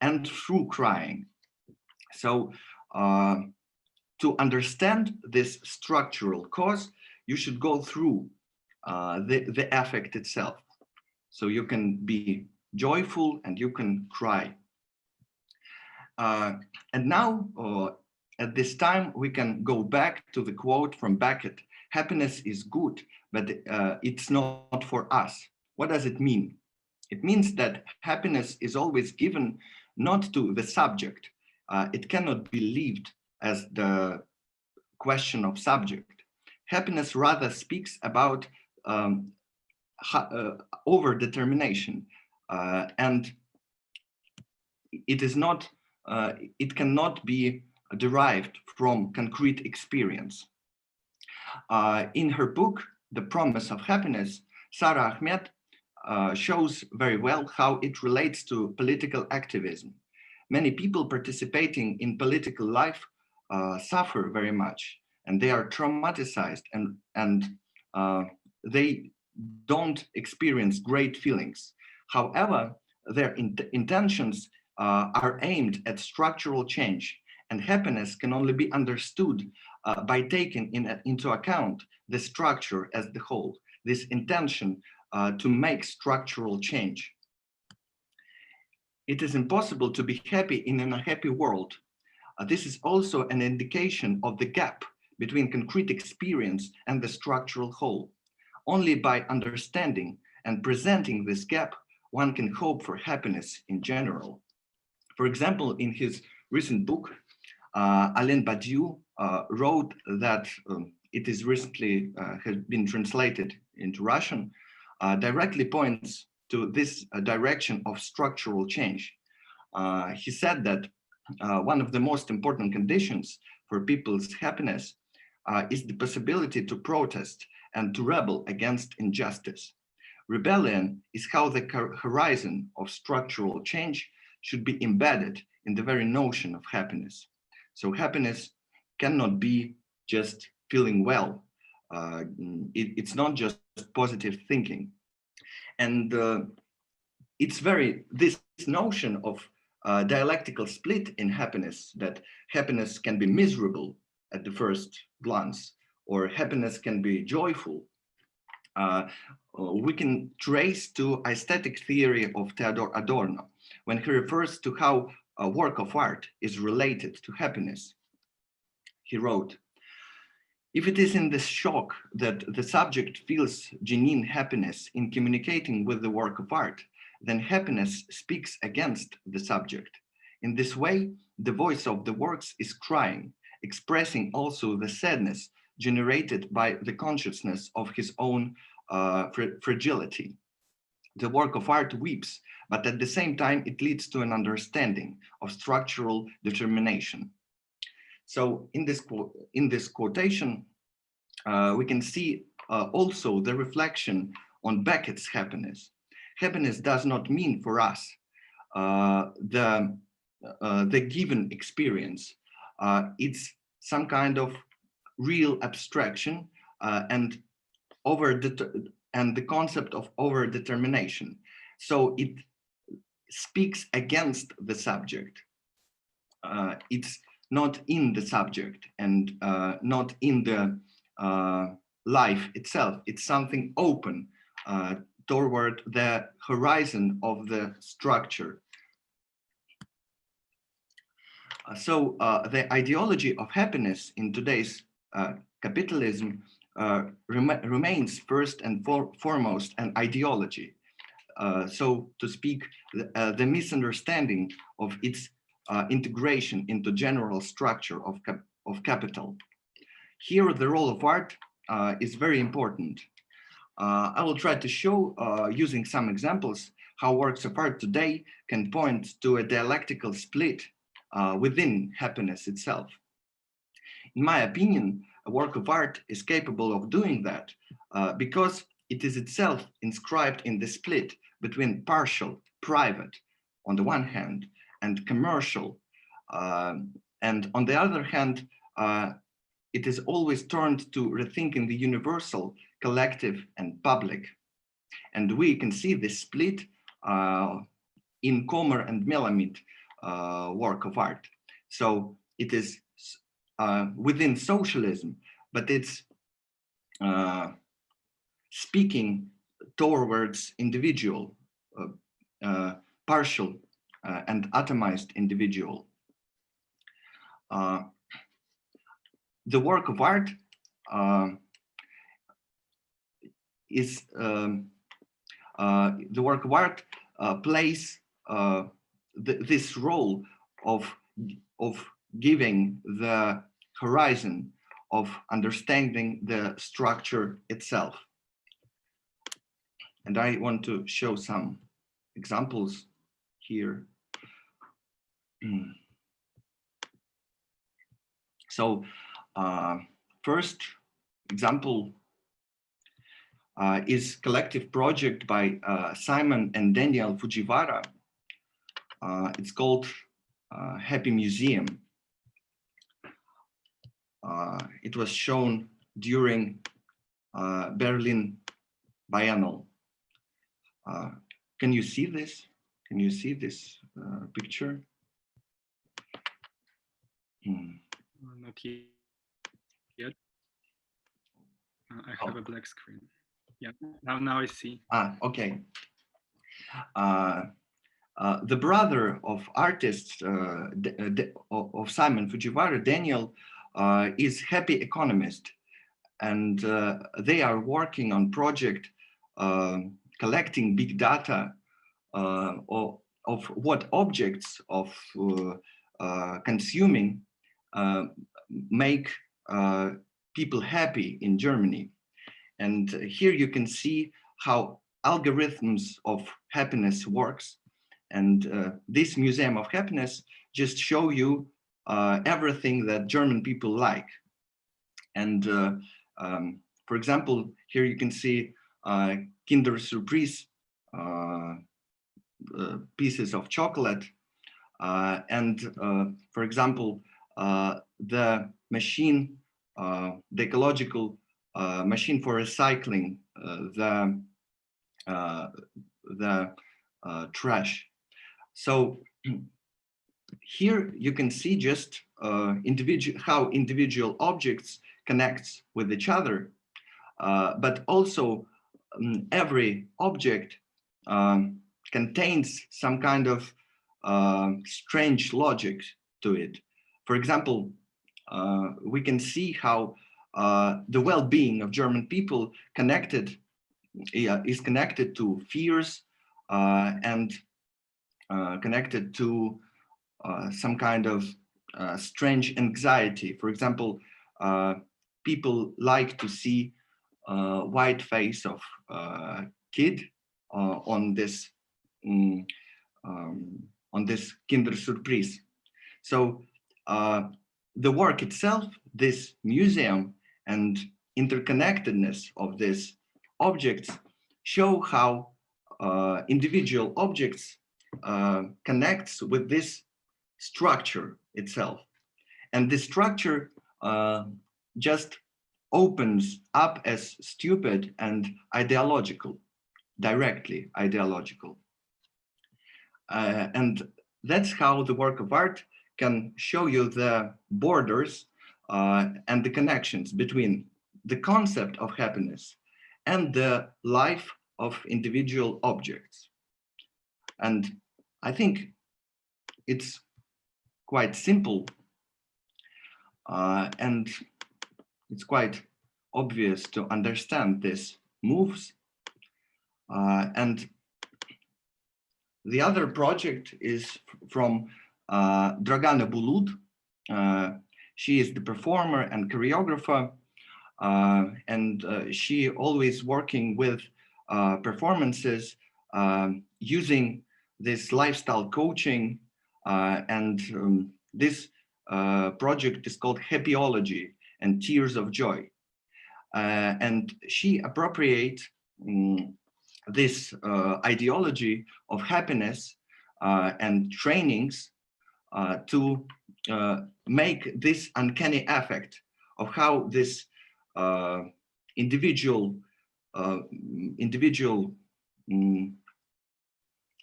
Speaker 5: and through crying. So to understand this structural cause, you should go through the affect itself. So you can be joyful and you can cry. And now, at this time, we can go back to the quote from Beckett: happiness is good, but it's not for us. What does it mean? It means that happiness is always given not to the subject. It cannot be lived as the question of subject. Happiness rather speaks about over-determination, and it is not. It cannot be derived from concrete experience. In her book, The Promise of Happiness, Sara Ahmed shows very well how it relates to political activism. Many people participating in political life suffer very much, and they are traumatized, and they don't experience great feelings. However, their intentions are aimed at structural change, and happiness can only be understood by taking into account the structure as the whole, this intention to make structural change. It is impossible to be happy in an unhappy world. This is also an indication of the gap between concrete experience and the structural whole. Only by understanding and presenting this gap, one can hope for happiness in general. For example, in his recent book, Alain Badiou wrote that it is recently has been translated into Russian, directly points to this direction of structural change. He said that one of the most important conditions for people's happiness is the possibility to protest and to rebel against injustice. Rebellion is how the horizon of structural change should be embedded in the very notion of happiness. So happiness cannot be just feeling well. It's not just positive thinking. And this notion of dialectical split in happiness, that happiness can be miserable at the first glance, or happiness can be joyful, we can trace to aesthetic theory of Theodor Adorno, when he refers to how a work of art is related to happiness. He wrote, "If it is in this shock that the subject feels genuine happiness in communicating with the work of art, then happiness speaks against the subject. In this way, the voice of the works is crying, expressing also the sadness generated by the consciousness of his own fragility. The work of art weeps, but at the same time, it leads to an understanding of structural determination." So in this quotation, we can see also the reflection on Beckett's happiness. Happiness does not mean for us the given experience. It's some kind of real abstraction and the concept of overdetermination. So it speaks against the subject. It's not in the subject and not in the life itself. It's something open toward the horizon of the structure. So the ideology of happiness in today's capitalism remains first and foremost an ideology. So to speak, the misunderstanding of its integration into general structure of capital. Here, the role of art is very important. I will try to show, using some examples, how works of art today can point to a dialectical split within happiness itself. In my opinion, a work of art is capable of doing that because it is itself inscribed in the split between partial, private, on the one hand, and commercial. And on the other hand, it is always turned to rethinking the universal, collective, and public. And we can see this split in Comer and Melamid work of art. So it is within socialism, but it's speaking towards individual, partial and atomized individual. The work of art plays this role of giving the horizon of understanding the structure itself. And I want to show some examples here. So first example is collective project by Simon and Daniel Fujiwara. It's called Happy Museum. It was shown during Berlin Biennale. Can you see this? Can you see this picture?
Speaker 1: Not yet. I have a black screen. Yeah, now I see.
Speaker 5: Okay. The brother of artist of Simon Fujiwara, Daniel, is happy economist, and they are working on project collecting big data of what objects of consuming make people happy in Germany. And here you can see how algorithms of happiness works. And this Museum of Happiness just show you everything that German people like. And for example, here you can see Kinder Surprise pieces of chocolate. And for example, the machine, the ecological machine for recycling the trash. So here you can see just how individual objects connect with each other, but also every object contains some kind of strange logic to it. For example, we can see how the well-being of German people is connected to fears and connected to some kind of strange anxiety. For example, people like to see white face of kid on this Kinder Surprise. So the work itself, this museum and interconnectedness of these objects show how individual objects connects with this structure itself. And this structure just opens up as stupid and ideological, directly ideological. And that's how the work of art can show you the borders and the connections between the concept of happiness and the life of individual objects. And I think it's quite simple and it's quite obvious to understand these moves. And the other project is from Dragana Bulud. She is the performer and choreographer, and she always working with performances using this lifestyle coaching, and this project is called Happyology and Tears of Joy. And she appropriates this ideology of happiness and trainings to make this uncanny effect of how this individual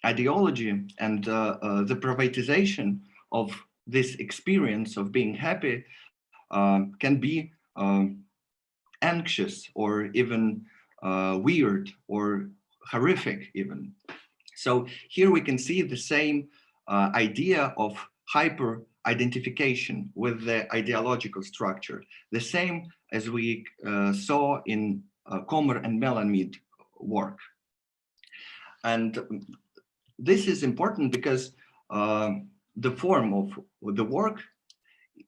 Speaker 5: ideology and the privatization of this experience of being happy can be anxious or even weird or horrific even. So here we can see the same idea of hyper identification with the ideological structure, the same as we saw in Kommer and Melanmid work. And this is important because the form of the work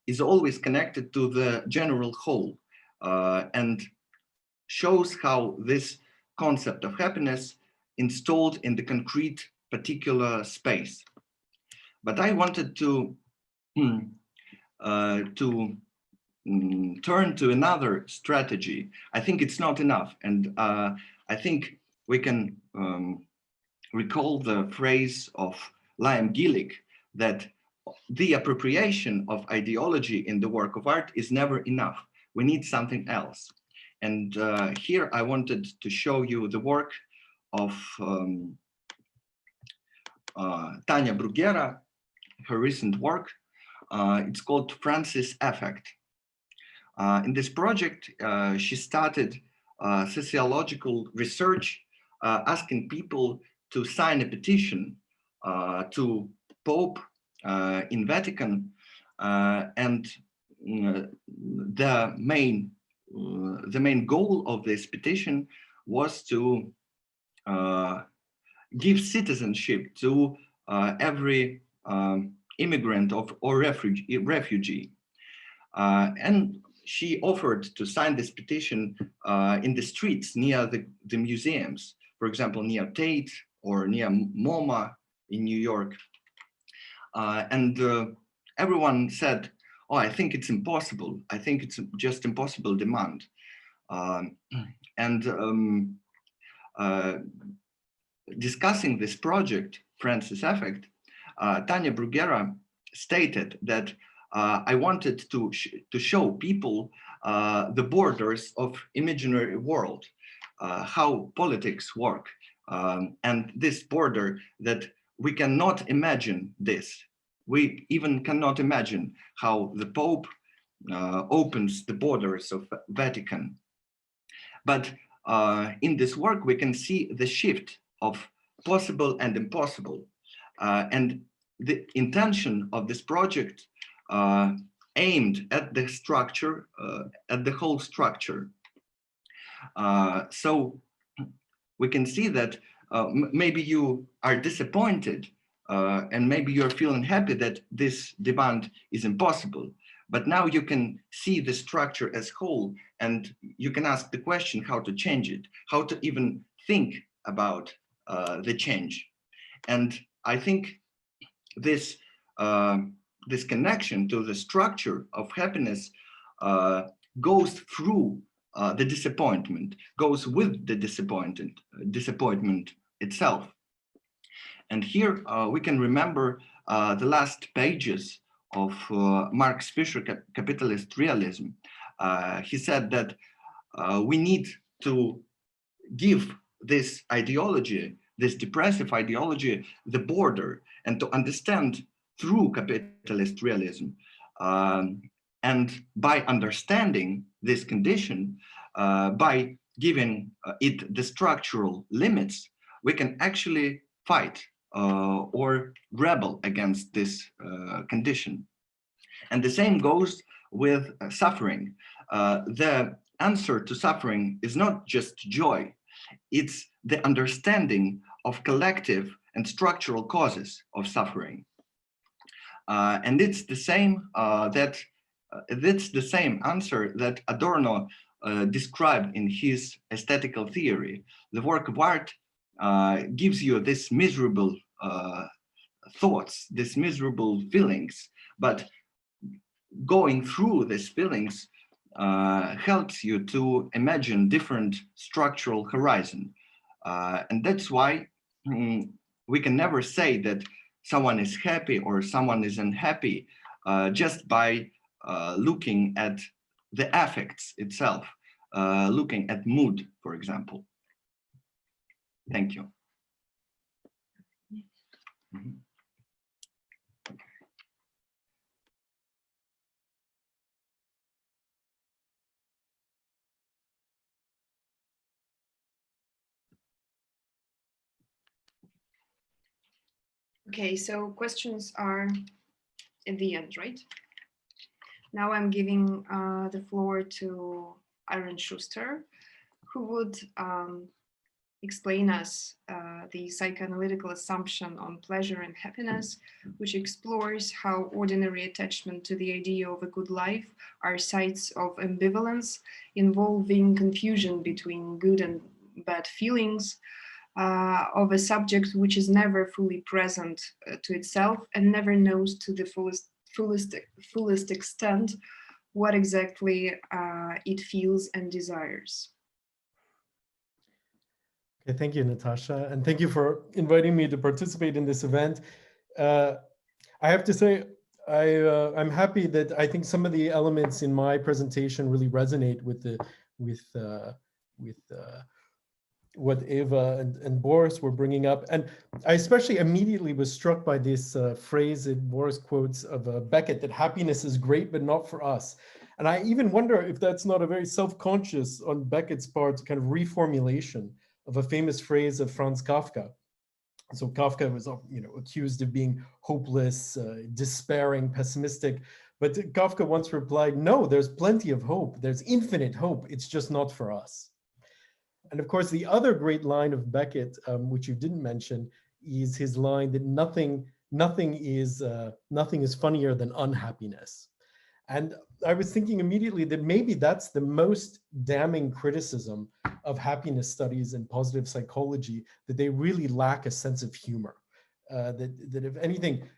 Speaker 5: is always connected to the general whole and shows how this concept of happiness installed in the concrete particular space. But I wanted to turn to another strategy, I think it's not enough. And I think we can recall the phrase of Liam Gillick that the appropriation of ideology in the work of art is never enough. We need something else. And here I wanted to show you the work of Tanya Bruguera, her recent work. It's called Francis Effect. In this project, she started sociological research, asking people to sign a petition to Pope in Vatican, and the main goal of this petition was to give citizenship to every immigrant or refugee. And she offered to sign this petition in the streets near the museums, for example, near Tate or near MoMA in New York. And everyone said, oh, I think it's impossible. I think it's just impossible demand. Discussing this project, Francis Effect, Tanya Bruguera stated that I wanted to show people the borders of imaginary world, how politics work, and this border that we cannot imagine this. We even cannot imagine how the Pope opens the borders of Vatican. But in this work, we can see the shift of possible and impossible. And the intention of this project aimed at the structure, at the whole structure. So we can see that maybe you are disappointed and maybe you're feeling happy that this demand is impossible. But now you can see the structure as whole, and you can ask the question how to change it, how to even think about the change. And I think this this connection to the structure of happiness goes through the disappointment, goes with the disappointment itself. And here we can remember the last pages of Marx Fisher Capitalist Realism. He said that we need to give this ideology, this depressive ideology, the border, and to understand through capitalist realism. And by understanding this condition, by giving it the structural limits, we can actually fight or rebel against this condition. And the same goes with suffering. The answer to suffering is not just joy, it's the understanding of collective and structural causes of suffering. And it's the same that's the same answer that Adorno described in his aesthetical theory. The work of art gives you this miserable thoughts, these miserable feelings, but going through these feelings helps you to imagine different structural horizon. And that's why we can never say that someone is happy or someone is unhappy just by looking at the affects itself, looking at mood, for example. Thank you. Mm-hmm.
Speaker 3: Okay, so questions are at the end, right? Now I'm giving the floor to Aaron Shuster, who would explain us the psychoanalytical assumption on pleasure and happiness, which explores how ordinary attachment to the idea of a good life are sites of ambivalence involving confusion between good and bad feelings, of a subject which is never fully present to itself and never knows to the fullest extent what exactly it feels and desires.
Speaker 6: Okay, thank you, Natasha, and thank you for inviting me to participate in this event. I have to say, I'm happy that I think some of the elements in my presentation really resonate with what Eva and Boris were bringing up. And I especially immediately was struck by this phrase that Boris quotes of Beckett, that happiness is great, but not for us. And I even wonder if that's not a very self-conscious on Beckett's part kind of reformulation of a famous phrase of Franz Kafka. So Kafka was, accused of being hopeless, despairing, pessimistic. But Kafka once replied, no, there's plenty of hope. There's infinite hope. It's just not for us. And of course, the other great line of Beckett, which you didn't mention, is his line that nothing is funnier than unhappiness. And I was thinking immediately that maybe that's the most damning criticism of happiness studies and positive psychology, that they really lack a sense of humor. That if anything,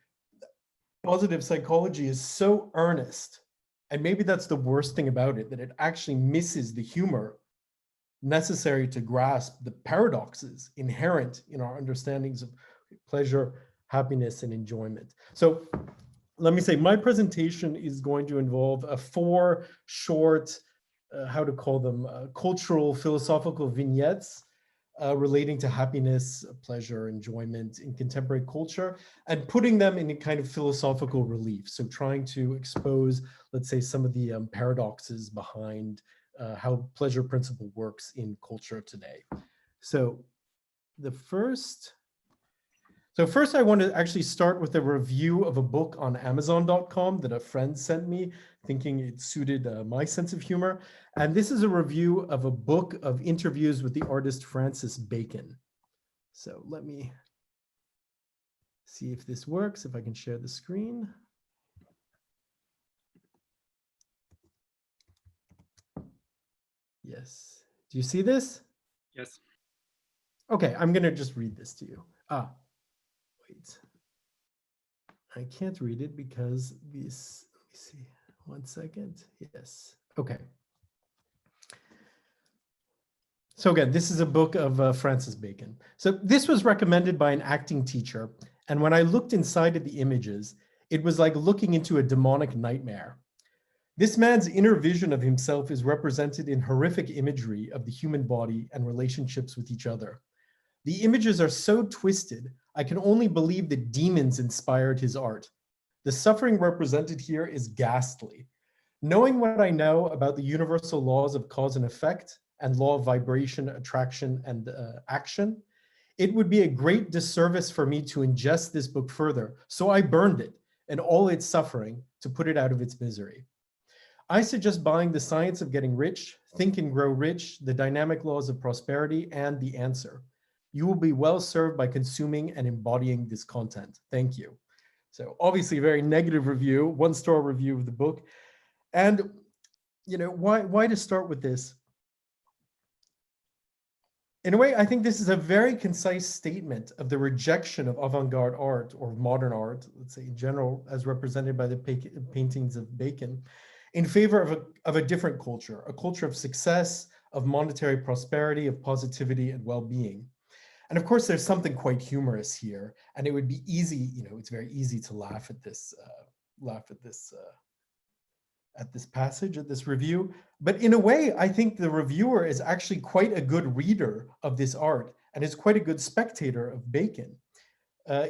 Speaker 6: positive psychology is so earnest, and maybe that's the worst thing about it, that it actually misses the humor necessary to grasp the paradoxes inherent in our understandings of pleasure, happiness, and enjoyment. So let me say, my presentation is going to involve four short, cultural, philosophical vignettes relating to happiness, pleasure, enjoyment in contemporary culture, and putting them in a kind of philosophical relief. So trying to expose, let's say, some of the paradoxes behind how pleasure principle works in culture today. So first I want to actually start with a review of a book on Amazon.com that a friend sent me, thinking it suited my sense of humor. And this is a review of a book of interviews with the artist Francis Bacon. So let me see if this works, if I can share the screen. Yes. Do you see this?
Speaker 1: Yes.
Speaker 6: Okay, I'm going to just read this to you. Wait. I can't read it because this, let me see, 1 second. Yes. Okay. So again, this is a book of Francis Bacon. So this was recommended by an acting teacher. And when I looked inside of the images, it was like looking into a demonic nightmare. This man's inner vision of himself is represented in horrific imagery of the human body and relationships with each other. The images are so twisted, I can only believe that demons inspired his art. The suffering represented here is ghastly. Knowing what I know about the universal laws of cause and effect and law of vibration, attraction, and action, it would be a great disservice for me to ingest this book further, so I burned it and all its suffering to put it out of its misery. I suggest buying The Science of Getting Rich, Think and Grow Rich, The Dynamic Laws of Prosperity, and The Answer. You will be well served by consuming and embodying this content. Thank you. So obviously a very negative review, 1-star review of the book. And why to start with this? In a way, I think this is a very concise statement of the rejection of avant-garde art or modern art, let's say in general, as represented by the paintings of Bacon, in favor of a different culture, a culture of success, of monetary prosperity, of positivity and well-being. And of course, there's something quite humorous here, and it would be easy, it's very easy to laugh at this passage, at this review. But in a way, I think the reviewer is actually quite a good reader of this art and is quite a good spectator of Bacon,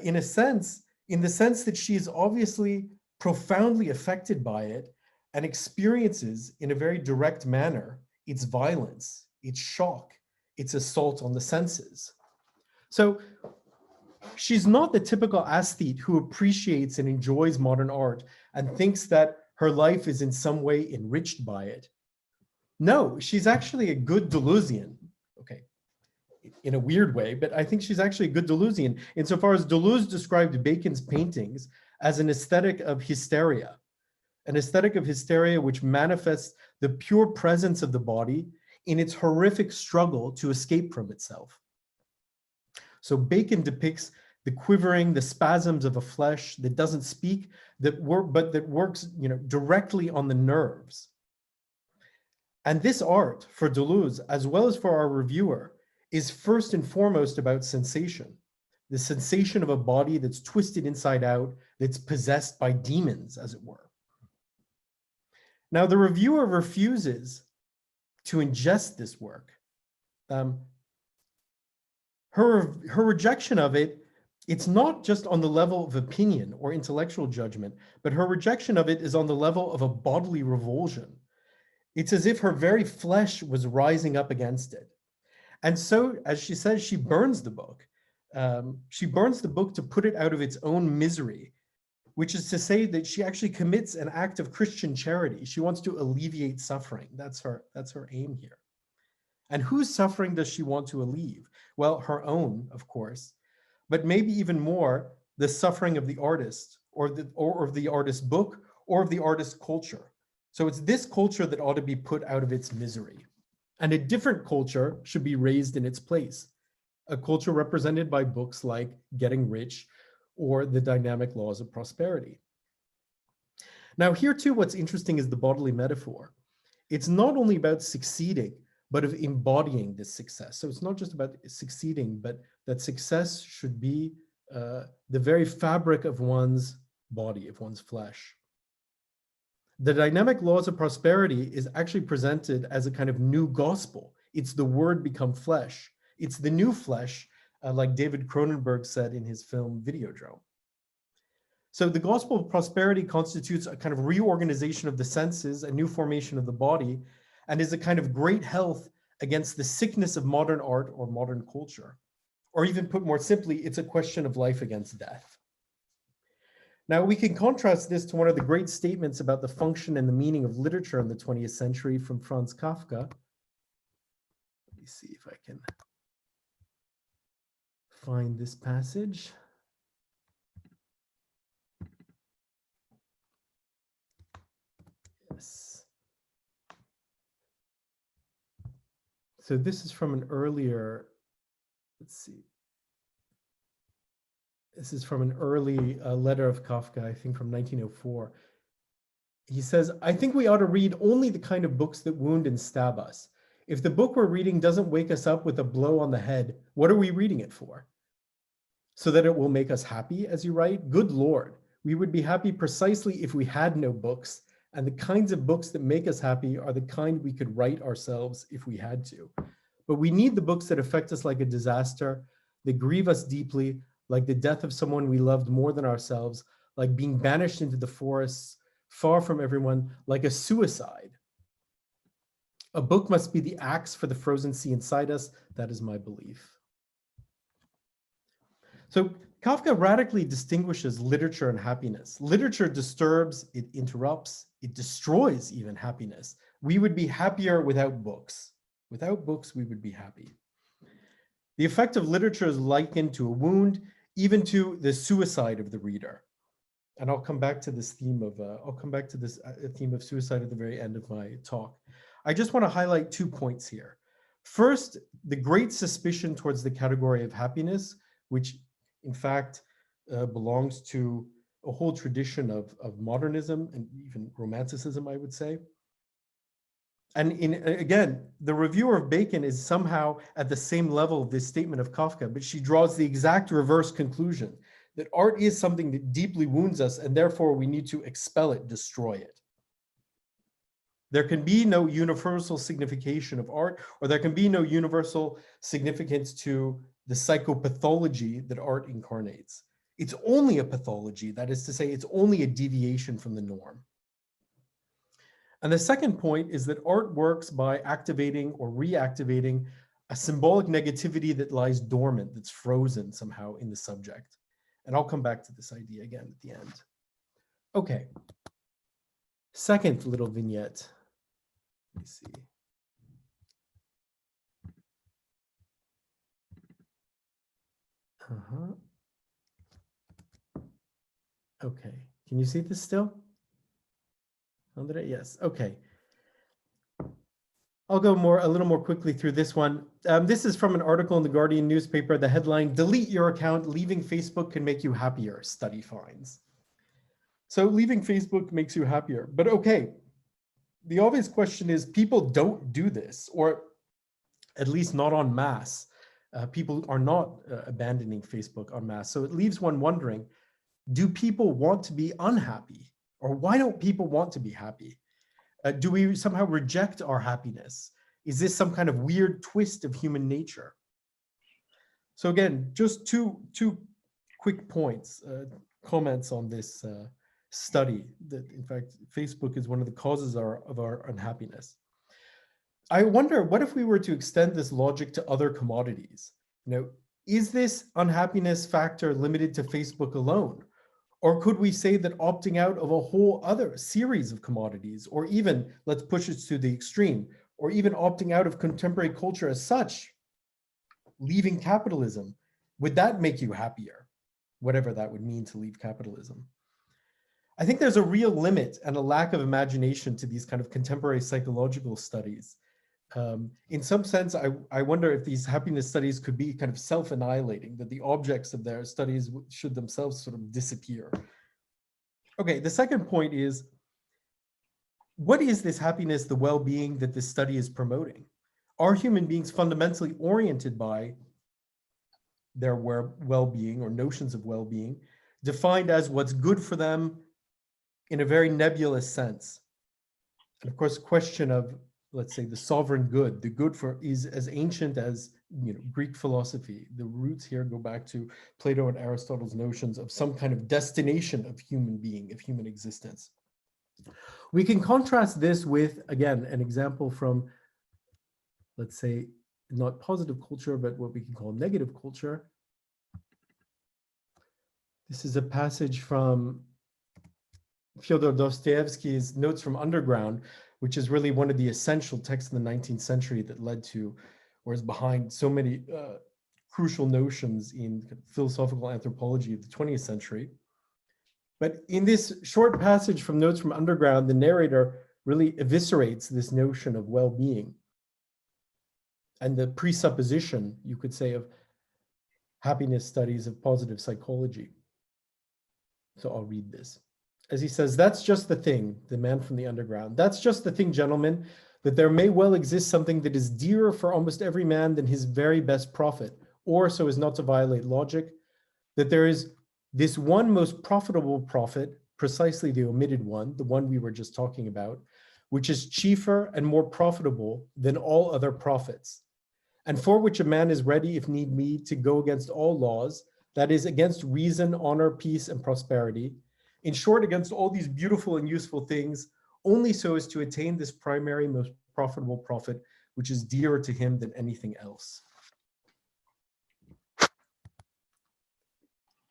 Speaker 6: in the sense that she is obviously profoundly affected by it and experiences in a very direct manner its violence, its shock, its assault on the senses. So she's not the typical aesthete who appreciates and enjoys modern art and thinks that her life is in some way enriched by it. No, she's actually a good Deleuzian. Okay, in a weird way, but I think she's actually a good Deleuzian insofar as Deleuze described Bacon's paintings as an aesthetic of hysteria which manifests the pure presence of the body in its horrific struggle to escape from itself. So Bacon depicts the quivering, the spasms of a flesh that doesn't speak, but that works, directly on the nerves. And this art for Deleuze, as well as for our reviewer, is first and foremost about sensation, the sensation of a body that's twisted inside out, that's possessed by demons, as it were. Now, the reviewer refuses to ingest this work. Her rejection of it, it's not just on the level of opinion or intellectual judgment, but her rejection of it is on the level of a bodily revulsion. It's as if her very flesh was rising up against it. And so, as she says, she burns the book. She burns the book to put it out of its own misery, which is to say that she actually commits an act of Christian charity. She wants to alleviate suffering. That's her aim here. And whose suffering does she want to alleviate? Well, her own, of course, but maybe even more, the suffering of the artist, or of the artist's book, or of the artist's culture. So it's this culture that ought to be put out of its misery. And a different culture should be raised in its place. A culture represented by books like Getting Rich or The Dynamic Laws of Prosperity. Now here too, what's interesting is the bodily metaphor. It's not only about succeeding, but of embodying this success. So it's not just about succeeding, but that success should be the very fabric of one's body, of one's flesh. The dynamic laws of prosperity is actually presented as a kind of new gospel. It's the word become flesh. It's the new flesh, like David Cronenberg said in his film Videodrome. So the gospel of prosperity constitutes a kind of reorganization of the senses, a new formation of the body, and is a kind of great health against the sickness of modern art or modern culture. Or even put more simply, it's a question of life against death. Now we can contrast this to one of the great statements about the function and the meaning of literature in the 20th century from Franz Kafka. Let me see if I can find this passage. Yes. So this is from an earlier, let's see. This is from an early letter of Kafka, I think from 1904. He says, I think we ought to read only the kind of books that wound and stab us. If the book we're reading doesn't wake us up with a blow on the head, what are we reading it for? So that it will make us happy, as you write? Good Lord, we would be happy precisely if we had no books, and the kinds of books that make us happy are the kind we could write ourselves if we had to. But we need the books that affect us like a disaster, that grieve us deeply, like the death of someone we loved more than ourselves, like being banished into the forests, far from everyone, like a suicide. A book must be the axe for the frozen sea inside us. That is my belief. So Kafka radically distinguishes literature and happiness. Literature disturbs, it interrupts, it destroys even happiness. We would be happier without books. Without books, we would be happy. The effect of literature is likened to a wound, even to the suicide of the reader. And I'll come back to this theme of theme of suicide at the very end of my talk. I just want to highlight 2 points here. First, the great suspicion towards the category of happiness, which in fact belongs to a whole tradition of modernism and even romanticism, I would say. And again, the reviewer of Bacon is somehow at the same level of this statement of Kafka, but she draws the exact reverse conclusion, that art is something that deeply wounds us, and therefore we need to expel it, destroy it. There can be no universal signification of art, or there can be no universal significance to the psychopathology that art incarnates. It's only a pathology, that is to say, it's only a deviation from the norm. And the second point is that art works by activating or reactivating a symbolic negativity that lies dormant, that's frozen somehow in the subject. And I'll come back to this idea again at the end. Okay. Second little vignette. Let me see. Okay. Can you see this still? Andrei? Yes. Okay. I'll go a little more quickly through this one. This is from an article in the Guardian newspaper. The headline, "Delete your account, leaving Facebook can make you happier, study finds." So leaving Facebook makes you happier, but okay. The obvious question is, people don't do this, or at least not en masse. People are not abandoning Facebook en masse. So it leaves one wondering, do people want to be unhappy? Or why don't people want to be happy? Do we somehow reject our happiness? Is this some kind of weird twist of human nature? So again, just two quick points, comments on this study, that in fact, Facebook is one of the causes of our unhappiness. I wonder, what if we were to extend this logic to other commodities? You know, is this unhappiness factor limited to Facebook alone? Or could we say that opting out of a whole other series of commodities, or even, let's push it to the extreme, or even opting out of contemporary culture as such, leaving capitalism, would that make you happier? Whatever that would mean to leave capitalism. I think there's a real limit and a lack of imagination to these kind of contemporary psychological studies. In some sense, I wonder if these happiness studies could be kind of self-annihilating, that the objects of their studies should themselves sort of disappear. Okay, the second point is, what is this happiness, the well-being that this study is promoting? Are human beings fundamentally oriented by their well-being or notions of well-being, defined as what's good for them in a very nebulous sense? And of course, question of, let's say, the sovereign good, the good for is as ancient as, you know, Greek philosophy. The roots here go back to Plato and Aristotle's notions of some kind of destination of human being, of human existence. We can contrast this with, again, an example from, let's say, not positive culture, but what we can call negative culture. This is a passage from Fyodor Dostoevsky's Notes from Underground, which is really one of the essential texts in the 19th century that led to, or is behind so many crucial notions in philosophical anthropology of the 20th century. But in this short passage from Notes from Underground, the narrator really eviscerates this notion of well-being and the presupposition, you could say, of happiness studies of positive psychology. So I'll read this. As he says, "That's just the thing," the man from the underground, "that's just the thing, gentlemen, that there may well exist something that is dearer for almost every man than his very best profit, or, so as not to violate logic, that there is this one most profitable profit, precisely the omitted one, the one we were just talking about, which is chiefer and more profitable than all other profits, and for which a man is ready, if need be, to go against all laws, that is, against reason, honor, peace, and prosperity, in short, against all these beautiful and useful things, only so as to attain this primary, most profitable profit, which is dearer to him than anything else."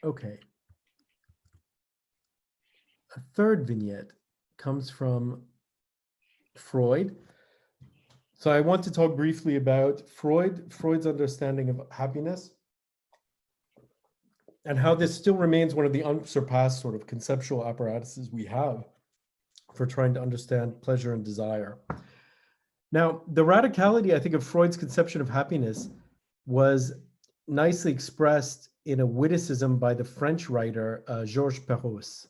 Speaker 6: Okay. A third vignette comes from Freud. So I want to talk briefly about Freud's understanding of happiness, and how this still remains one of the unsurpassed sort of conceptual apparatuses we have for trying to understand pleasure and desire. Now, the radicality, I think, of Freud's conception of happiness was nicely expressed in a witticism by the French writer Georges Perros.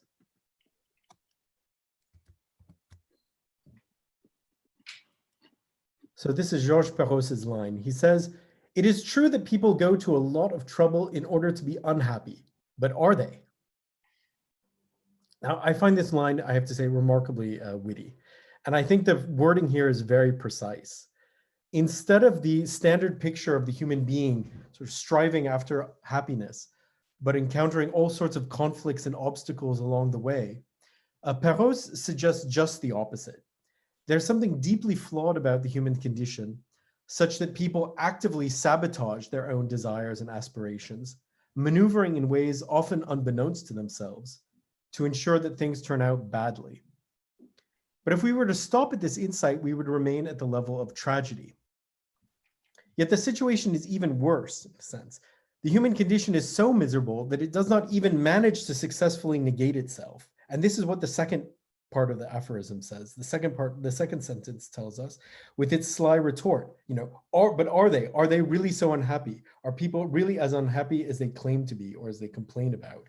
Speaker 6: So this is Georges Perros's line. He says, "It is true that people go to a lot of trouble in order to be unhappy, but are they?" Now, I find this line, I have to say, remarkably witty. And I think the wording here is very precise. Instead of the standard picture of the human being sort of striving after happiness, but encountering all sorts of conflicts and obstacles along the way, Perros suggests just the opposite. There's something deeply flawed about the human condition, such that people actively sabotage their own desires and aspirations, maneuvering in ways often unbeknownst to themselves to ensure that things turn out badly. But if we were to stop at this insight, we would remain at the level of tragedy. Yet the situation is even worse in a sense. The human condition is so miserable that it does not even manage to successfully negate itself. And this is what the second part of the aphorism says. The second sentence tells us, with its sly retort, but are they really so unhappy? Are people really as unhappy as they claim to be or as they complain about?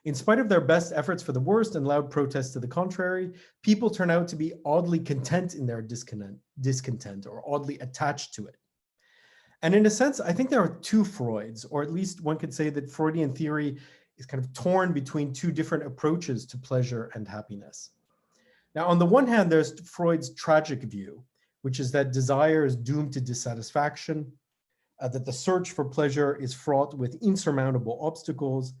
Speaker 6: In spite of their best efforts for the worst and loud protests to the contrary, people turn out to be oddly content in their discontent or oddly attached to it. And in a sense, I think there are two Freuds, or at least one could say that Freudian theory is kind of torn between two different approaches to pleasure and happiness. Now, on the one hand, there's Freud's tragic view, which is that desire is doomed to dissatisfaction, that the search for pleasure is fraught with insurmountable obstacles.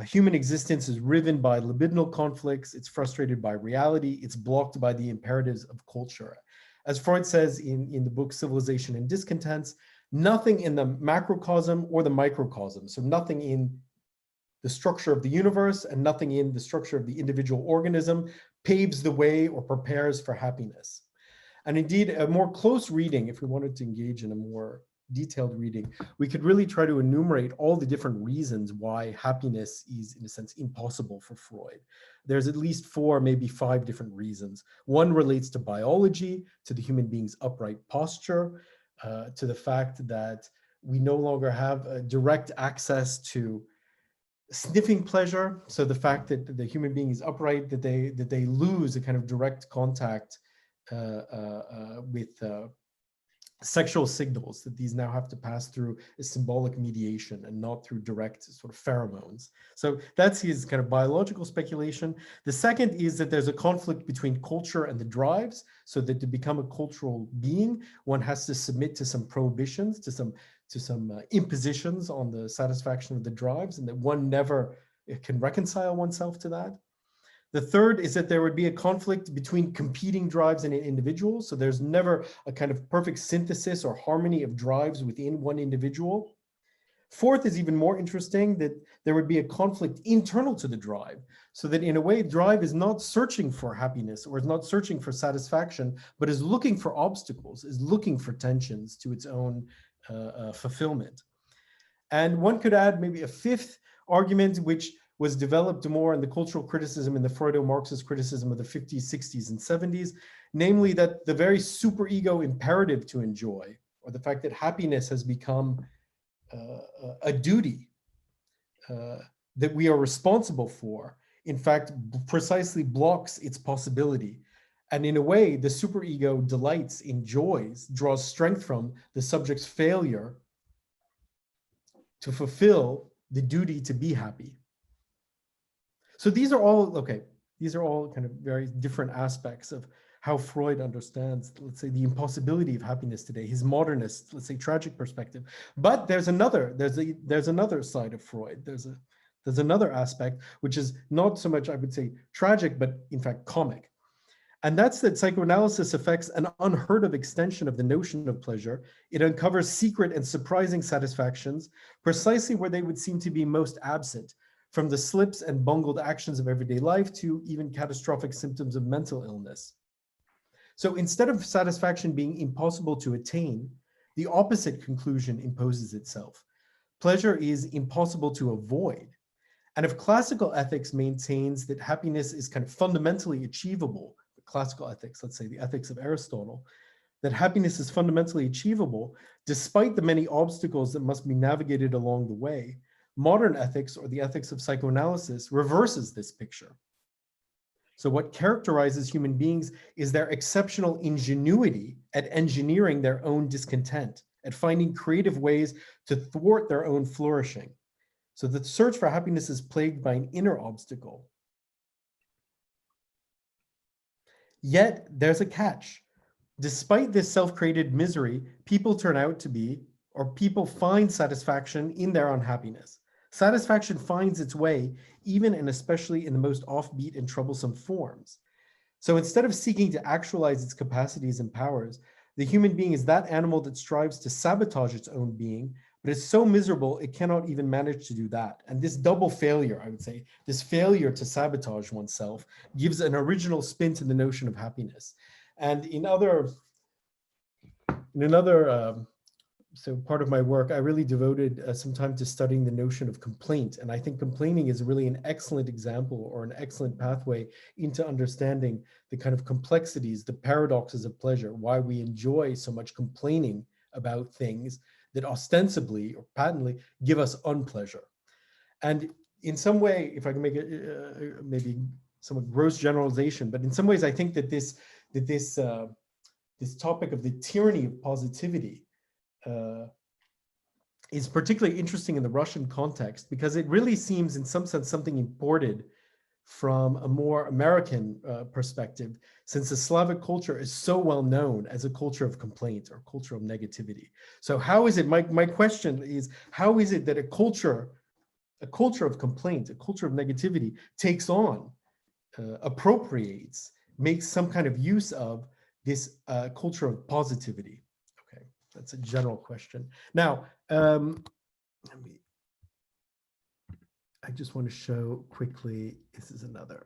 Speaker 6: Human existence is riven by libidinal conflicts, it's frustrated by reality, it's blocked by the imperatives of culture. As Freud says in the book Civilization and Discontents, nothing in the macrocosm or the microcosm, so nothing in the structure of the universe and nothing in the structure of the individual organism paves the way or prepares for happiness. And indeed, a more close reading, if we wanted to engage in a more detailed reading, we could really try to enumerate all the different reasons why happiness is, in a sense, impossible for Freud. There's at least 4, maybe 5 different reasons. One relates to biology, to the human being's upright posture, to the fact that we no longer have direct access to sniffing pleasure. So the fact that the human being is upright, that they lose a kind of direct contact with sexual signals, that these now have to pass through a symbolic mediation and not through direct sort of pheromones. So that's his kind of biological speculation. The second is that there's a conflict between culture and the drives, so that to become a cultural being, one has to submit to some prohibitions, to some impositions on the satisfaction of the drives, and that one never can reconcile oneself to that. The third is that there would be a conflict between competing drives in an individual. So there's never a kind of perfect synthesis or harmony of drives within one individual. Fourth is even more interesting, that there would be a conflict internal to the drive. So that in a way, drive is not searching for happiness or is not searching for satisfaction, but is looking for obstacles, is looking for tensions to its own fulfillment. And one could add maybe a fifth argument, which was developed more in the cultural criticism, in the Freudo-Marxist criticism of the 50s, 60s, and 70s, namely that the very superego imperative to enjoy, or the fact that happiness has become a duty that we are responsible for, in fact, precisely blocks its possibility. And in a way, the superego delights, enjoys, draws strength from the subject's failure to fulfill the duty to be happy. So these are all, okay, these are all kind of very different aspects of how Freud understands, let's say, the impossibility of happiness today, his modernist, let's say, tragic perspective. But there's another side of Freud. There's another aspect, which is not so much, I would say, tragic, but in fact, comic. And that's that psychoanalysis affects an unheard of extension of the notion of pleasure. It uncovers secret and surprising satisfactions, precisely where they would seem to be most absent, from the slips and bungled actions of everyday life to even catastrophic symptoms of mental illness. So instead of satisfaction being impossible to attain, the opposite conclusion imposes itself. Pleasure is impossible to avoid. And if classical ethics maintains that happiness is kind of fundamentally achievable, classical ethics, let's say the ethics of Aristotle, that happiness is fundamentally achievable despite the many obstacles that must be navigated along the way, modern ethics, or the ethics of psychoanalysis, reverses this picture. So what characterizes human beings is their exceptional ingenuity at engineering their own discontent, at finding creative ways to thwart their own flourishing. So the search for happiness is plagued by an inner obstacle. Yet there's a catch. Despite this self-created misery, people turn out to be, or people find satisfaction in their unhappiness. Satisfaction finds its way, even and especially in the most offbeat and troublesome forms. So instead of seeking to actualize its capacities and powers, the human being is that animal that strives to sabotage its own being, but is so miserable it cannot even manage to do that. And this double failure, I would say, this failure to sabotage oneself gives an original spin to the notion of happiness. And in another so part of my work, I really devoted some time to studying the notion of complaint. And I think complaining is really an excellent example or an excellent pathway into understanding the kind of complexities, the paradoxes of pleasure, why we enjoy so much complaining about things that ostensibly or patently give us unpleasure. And in some way, if I can make it maybe somewhat gross generalization, but in some ways, I think that this topic of the tyranny of positivity is particularly interesting in the Russian context, because it really seems in some sense something imported from a more American perspective, since the Slavic culture is so well known as a culture of complaint or culture of negativity. So how is it, my question is, how is it that a culture of complaint, a culture of negativity takes on, appropriates, makes some kind of use of this culture of positivity? Okay, that's a general question. Now, I just want to show quickly, this is another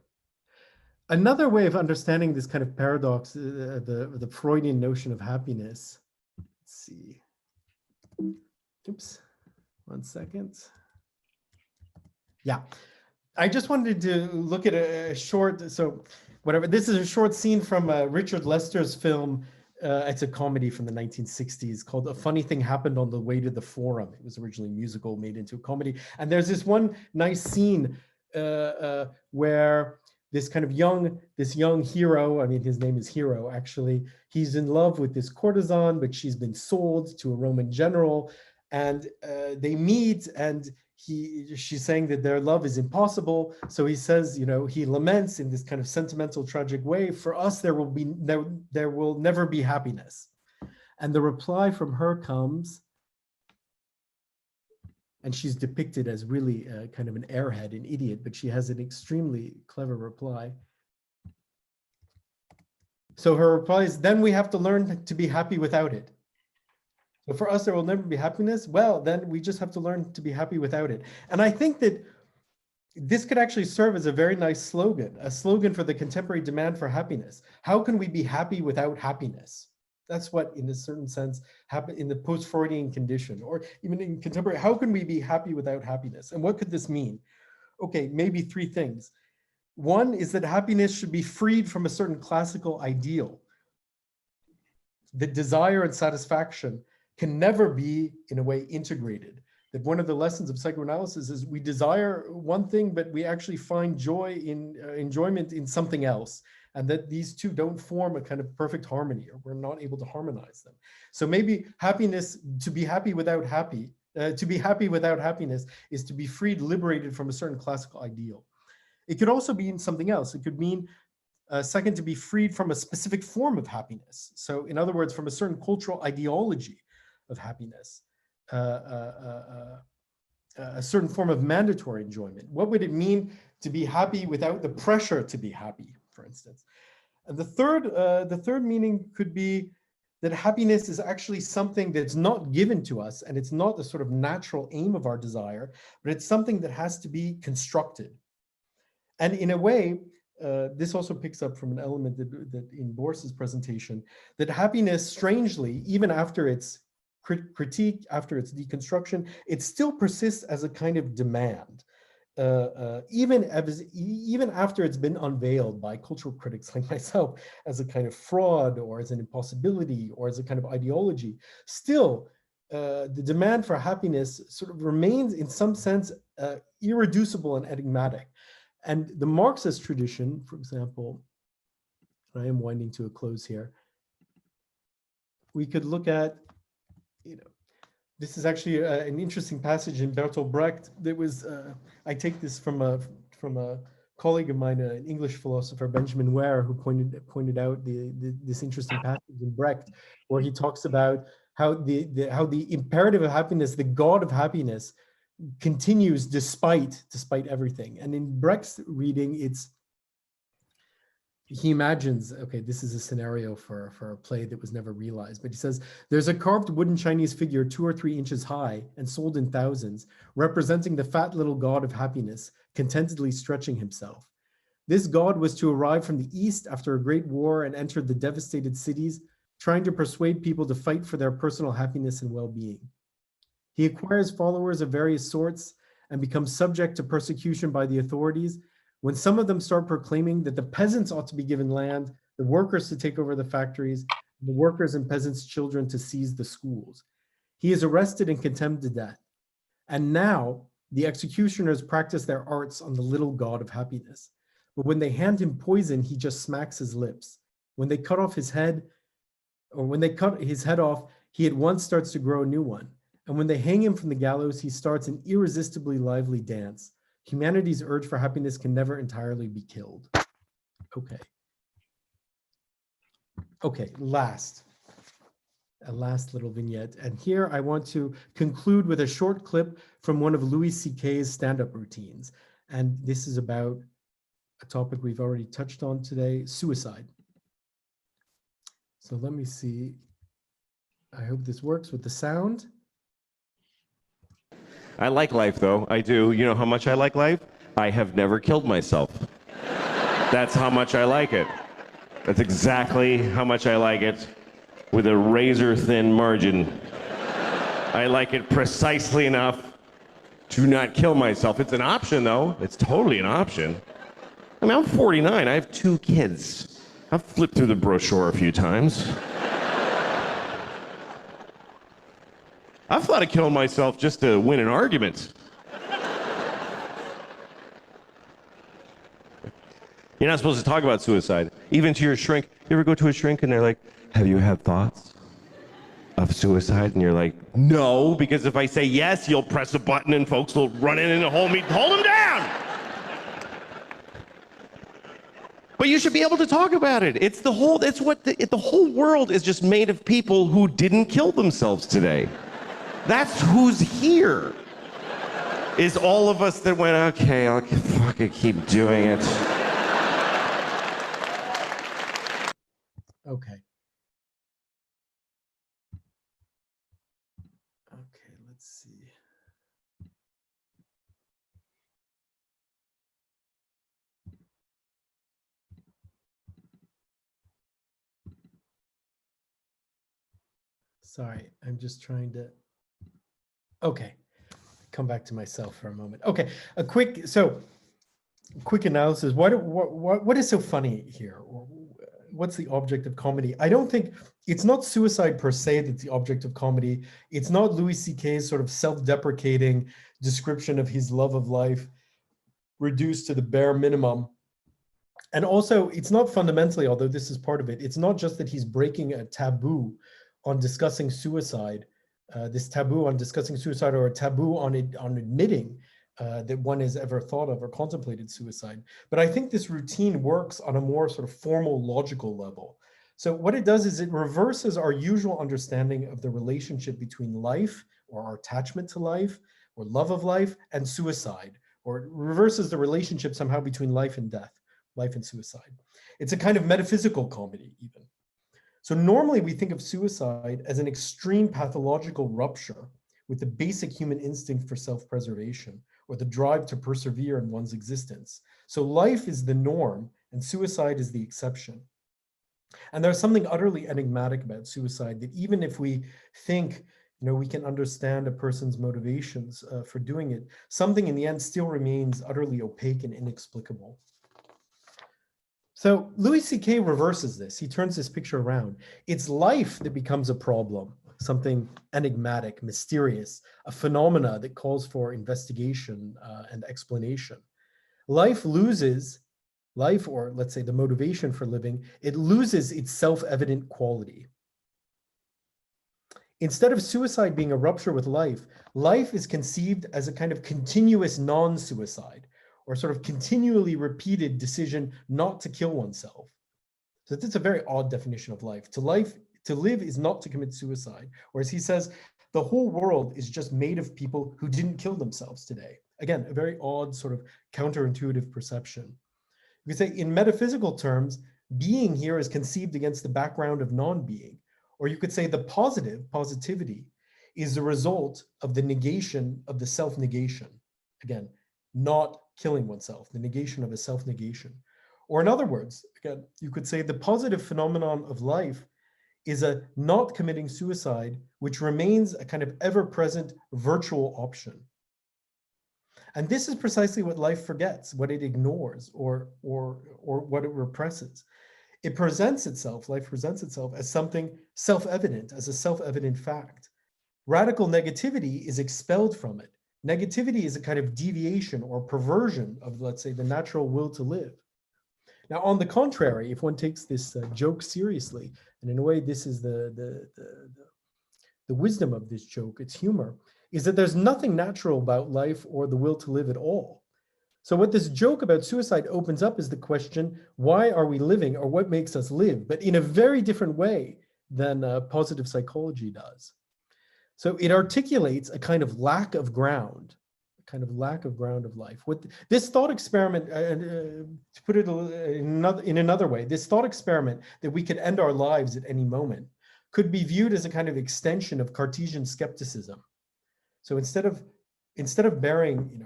Speaker 6: way of understanding this kind of paradox, the Freudian notion of happiness. Let's see. Oops, 1 second. Yeah, I just wanted to look at a short, so whatever, this is a short scene from Richard Lester's film. It's a comedy from the 1960s called A Funny Thing Happened on the Way to the Forum. It was originally a musical made into a comedy. And there's this one nice scene where this kind of young hero, I mean, his name is Hero, actually, he's in love with this courtesan, but she's been sold to a Roman general, and they meet, and she's saying that their love is impossible. So he says, you know, he laments in this kind of sentimental, tragic way, for us, there will never be happiness. And the reply from her comes, and she's depicted as really kind of an airhead, an idiot, but she has an extremely clever reply. So her reply is, then we have to learn to be happy without it. So for us, there will never be happiness. Well, then we just have to learn to be happy without it. And I think that this could actually serve as a very nice slogan, a slogan for the contemporary demand for happiness. How can we be happy without happiness? That's what, in a certain sense, happened in the post-Freudian condition, or even in contemporary, how can we be happy without happiness? And what could this mean? Okay, maybe 3 things. One is that happiness should be freed from a certain classical ideal. The desire and satisfaction can never be, in a way, integrated. That one of the lessons of psychoanalysis is we desire one thing, but we actually find joy in enjoyment in something else, and that these two don't form a kind of perfect harmony, or we're not able to harmonize them. So maybe happiness, to be happy without happiness, is to be freed, liberated from a certain classical ideal. It could also mean something else. It could mean, second, to be freed from a specific form of happiness. So in other words, from a certain cultural ideology of happiness, a certain form of mandatory enjoyment. What would it mean to be happy without the pressure to be happy, for instance? And the third meaning could be that happiness is actually something that's not given to us, and it's not the sort of natural aim of our desire, but it's something that has to be constructed. And in a way, this also picks up from an element that in Boris's presentation, that happiness, strangely, even after its critique, after its deconstruction, it still persists as a kind of demand, even after it's been unveiled by cultural critics like myself as a kind of fraud, or as an impossibility, or as a kind of ideology. Still, the demand for happiness sort of remains, in some sense, irreducible and enigmatic. And the Marxist tradition, for example, I am winding to a close here, we could look at, you know, this is actually an interesting passage in Bertolt Brecht. That was, I take this from a colleague of mine, an English philosopher, Benjamin Ware, who pointed out this interesting passage in Brecht, where he talks about how the imperative of happiness, the God of happiness, continues despite everything. And in Brecht's reading, he imagines, okay, this is a scenario for a play that was never realized, but he says, there's a carved wooden Chinese figure 2 or 3 inches high and sold in thousands, representing the fat little god of happiness, contentedly stretching himself. This god was to arrive from the east after a great war and enter the devastated cities trying to persuade people to fight for their personal happiness and well-being. He acquires followers of various sorts and becomes subject to persecution by the authorities when some of them start proclaiming that the peasants ought to be given land, the workers to take over the factories, and the workers and peasants' children to seize the schools. He is arrested and condemned to death. And now the executioners practice their arts on the little god of happiness. But when they hand him poison, he just smacks his lips. When they cut off his head, or when they cut his head off, he at once starts to grow a new one. And when they hang him from the gallows, he starts an irresistibly lively dance. Humanity's urge for happiness can never entirely be killed. Okay. Okay, a last little vignette. And here I want to conclude with a short clip from one of Louis C.K.'s stand-up routines. And this is about a topic we've already touched on today, suicide. So let me see. I hope this works with the sound.
Speaker 7: I like life, though. I do. You know how much I like life? I have never killed myself. That's how much I like it. That's exactly how much I like it, with a razor-thin margin. I like it precisely enough to not kill myself. It's an option, though. It's totally an option. I mean, I'm 49. I have 2 kids. I've flipped through the brochure a few times. I've thought of killing myself just to win an argument. You're not supposed to talk about suicide, even to your shrink. You ever go to a shrink and they're like, have you had thoughts of suicide? And you're like, no, because if I say yes, you'll press a button and folks will run in and hold them down. But you should be able to talk about it. It's the whole, it's what the whole world is just made of people who didn't kill themselves today. That's who's here. Is all of us that went, okay, I'll fucking keep doing it.
Speaker 6: Okay. Okay, let's see. Sorry, I'm just trying to, okay, come back to myself for a moment. Okay, a quick analysis. What is so funny here? What's the object of comedy? I don't think, it's not suicide per se that's the object of comedy. It's not Louis C.K.'s sort of self-deprecating description of his love of life reduced to the bare minimum. And also, it's not fundamentally, although this is part of it, it's not just that he's breaking a taboo on discussing suicide, this taboo on discussing suicide, or a taboo on admitting that one has ever thought of or contemplated suicide. But I think this routine works on a more sort of formal, logical level. So what it does is it reverses our usual understanding of the relationship between life, or our attachment to life, or love of life, and suicide, or it reverses the relationship somehow between life and death, life and suicide. It's a kind of metaphysical comedy even. So normally we think of suicide as an extreme pathological rupture with the basic human instinct for self-preservation, or the drive to persevere in one's existence. So life is the norm and suicide is the exception. And there's something utterly enigmatic about suicide, that even if we think, we can understand a person's motivations for doing it, something in the end still remains utterly opaque and inexplicable. So Louis C.K. reverses this. He turns this picture around. It's life that becomes a problem, something enigmatic, mysterious, a phenomena that calls for investigation and explanation. Life, or let's say the motivation for living, it loses its self-evident quality. Instead of suicide being a rupture with life, life is conceived as a kind of continuous non-suicide, or sort of continually repeated decision not to kill oneself. So that's a very odd definition of life. To live is not to commit suicide. Or as he says, the whole world is just made of people who didn't kill themselves today. Again, a very odd sort of counterintuitive perception. You could say in metaphysical terms, being here is conceived against the background of non-being. Or you could say the positivity, is the result of the negation of the self-negation. Again, not killing oneself, the negation of a self-negation. Or in other words, again, you could say the positive phenomenon of life is a not committing suicide, which remains a kind of ever-present virtual option. And this is precisely what life forgets, what it ignores, or what it represses. It presents itself, life presents itself as something self-evident, as a self-evident fact. Radical negativity is expelled from it. Negativity is a kind of deviation or perversion of, let's say, the natural will to live. Now, on the contrary, if one takes this joke seriously, and in a way this is the wisdom of this joke, its humor, is that there's nothing natural about life or the will to live at all. So what this joke about suicide opens up is the question, why are we living, or what makes us live, but in a very different way than positive psychology does. So it articulates a kind of lack of ground, of life. What this thought experiment, to put it in another way, this thought experiment that we could end our lives at any moment could be viewed as a kind of extension of Cartesian skepticism. So instead of bearing,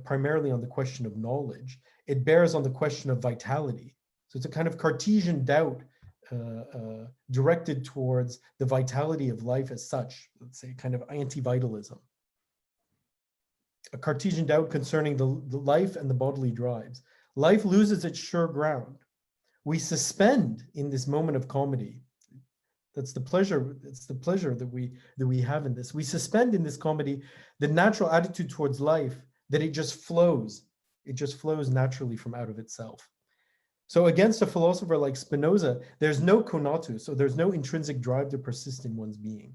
Speaker 6: primarily on the question of knowledge, it bears on the question of vitality. So it's a kind of Cartesian doubt directed towards the vitality of life as such, let's say kind of anti-vitalism. A Cartesian doubt concerning the life and the bodily drives. Life loses its sure ground. We suspend in this moment of comedy. That's the pleasure. It's the pleasure that we have in this. We suspend in this comedy the natural attitude towards life, that it just flows. It just flows naturally from out of itself. So against a philosopher like Spinoza, there's no conatus, so there's no intrinsic drive to persist in one's being.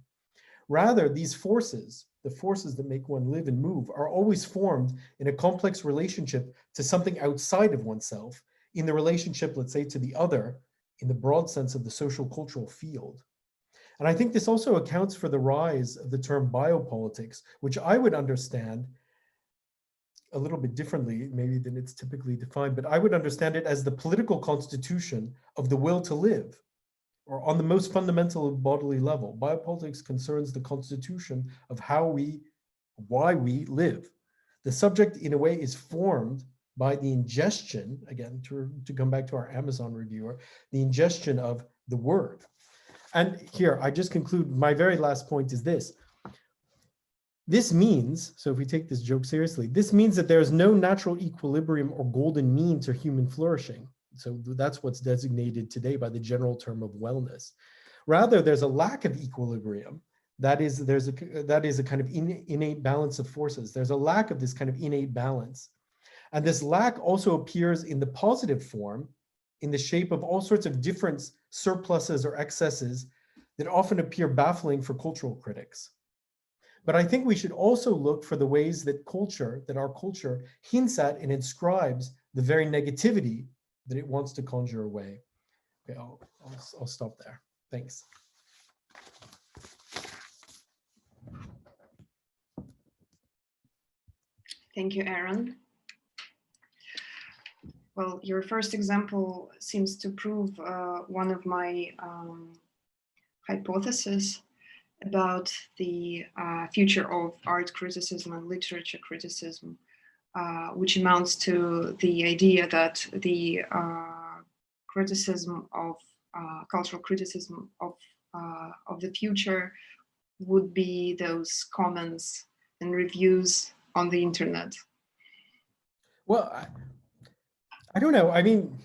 Speaker 6: Rather, these forces, the forces that make one live and move, are always formed in a complex relationship to something outside of oneself, in the relationship, let's say, to the other, in the broad sense of the social cultural field. And I think this also accounts for the rise of the term biopolitics, which I would understand a little bit differently, maybe than it's typically defined, but I would understand it as the political constitution of the will to live, or on the most fundamental bodily level. Biopolitics concerns the constitution of why we live. The subject, in a way, is formed by the ingestion, again, to come back to our Amazon reviewer, the ingestion of the word. And here, I just conclude, my very last point is this. This means, so if we take this joke seriously, this means that there is no natural equilibrium or golden mean to human flourishing. So that's what's designated today by the general term of wellness. Rather, there's a lack of equilibrium. That is a kind of innate balance of forces. There's a lack of this kind of innate balance. And this lack also appears in the positive form, in the shape of all sorts of different surpluses or excesses that often appear baffling for cultural critics. But I think we should also look for the ways that our culture hints at and inscribes the very negativity that it wants to conjure away. Okay, I'll stop there. Thanks.
Speaker 3: Thank you, Aaron. Well, your first example seems to prove one of my hypotheses about the future of art criticism and literature criticism, which amounts to the idea that the criticism of cultural criticism of the future would be those comments and reviews on the internet.
Speaker 6: Well, I don't know. I mean,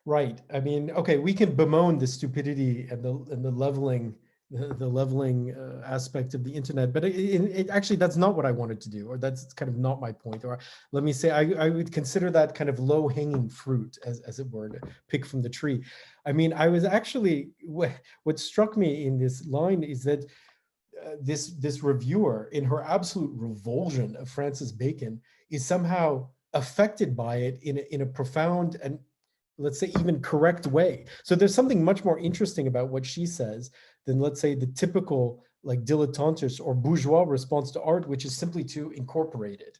Speaker 6: right. I mean, okay, we can bemoan the stupidity and the leveling aspect of the internet, but it actually, that's not what I wanted to do, or that's kind of not my point. Or let me say, I would consider that kind of low-hanging fruit, as it were, to pick from the tree. I mean, I was actually, what struck me in this line is that this reviewer, in her absolute revulsion of Francis Bacon, is somehow affected by it in a profound and, let's say, even correct way. So there's something much more interesting about what she says than, let's say, the typical like dilettantist or bourgeois response to art, which is simply to incorporate it,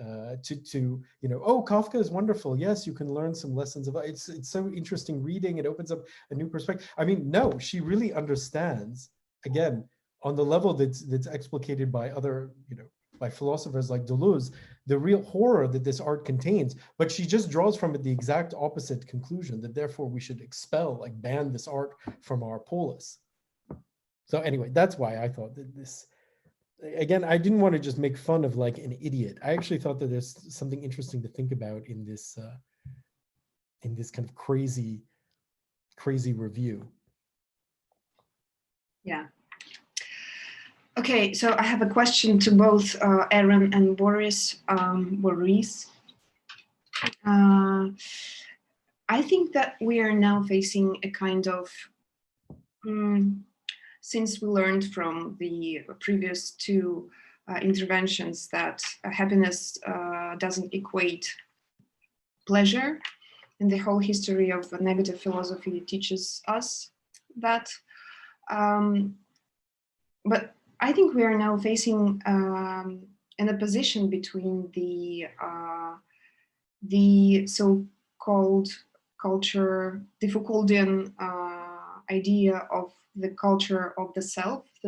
Speaker 6: oh, Kafka is wonderful. Yes, you can learn some lessons of it. It's so interesting reading. It opens up a new perspective. I mean, no, she really understands, again, on the level that's explicated by other, by philosophers like Illouz, the real horror that this art contains, but she just draws from it the exact opposite conclusion, that therefore we should expel, like ban this art from our polis. So anyway, that's why I thought that this, again, I didn't want to just make fun of like an idiot. I actually thought that there's something interesting to think about in this kind of crazy review.
Speaker 3: Yeah. Okay, so I have a question to both Aaron and Boris. I think that we are now facing a kind of, since we learned from the previous two interventions that happiness doesn't equate pleasure, and the whole history of negative philosophy teaches us that. But I think we are now facing in a position between the so-called culture, the Foucauldian idea of the culture of the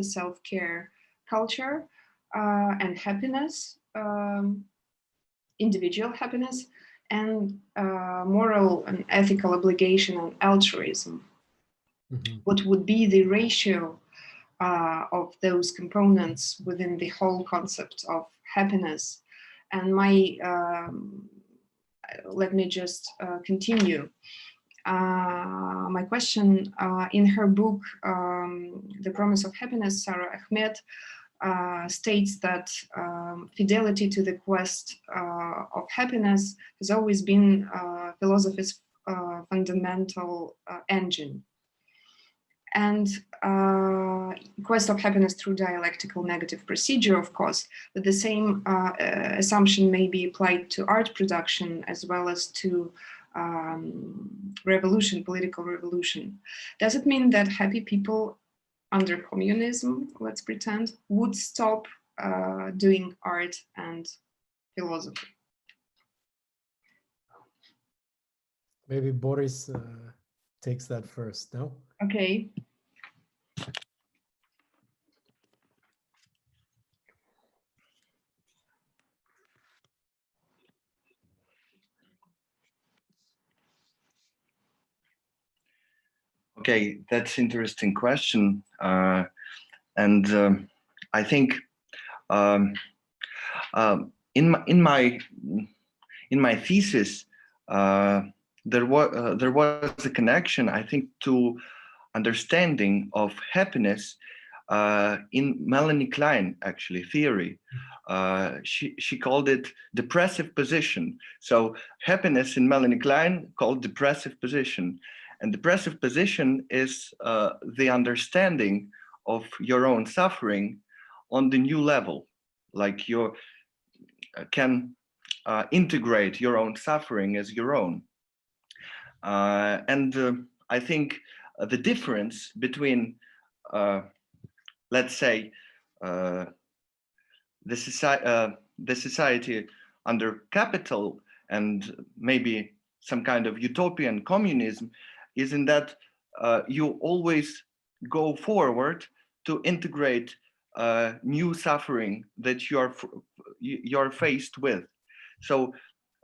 Speaker 3: self-care culture, and happiness, individual happiness, and moral and ethical obligation and altruism. Mm-hmm. What would be the ratio of those components within the whole concept of happiness? And my, let me just continue. My question, in her book, The Promise of Happiness, Sarah Ahmed states that fidelity to the quest of happiness has always been philosophy's fundamental engine. And quest of happiness through dialectical negative procedure, of course, but the same assumption may be applied to art production as well as to revolution, political revolution. Does it mean that happy people under communism, let's pretend, would stop doing art and philosophy?
Speaker 6: Maybe Boris takes that first, no?
Speaker 3: Okay.
Speaker 5: Okay, that's an interesting question. I think in my thesis, there was a connection, I think, to understanding of happiness in Melanie Klein, actually, theory. She called it depressive position. So happiness in Melanie Klein called depressive position. And depressive position is the understanding of your own suffering on the new level, like you can integrate your own suffering as your own. I think the difference between, let's say, the society under capital and maybe some kind of utopian communism is in that you always go forward to integrate new suffering that you're faced with. So,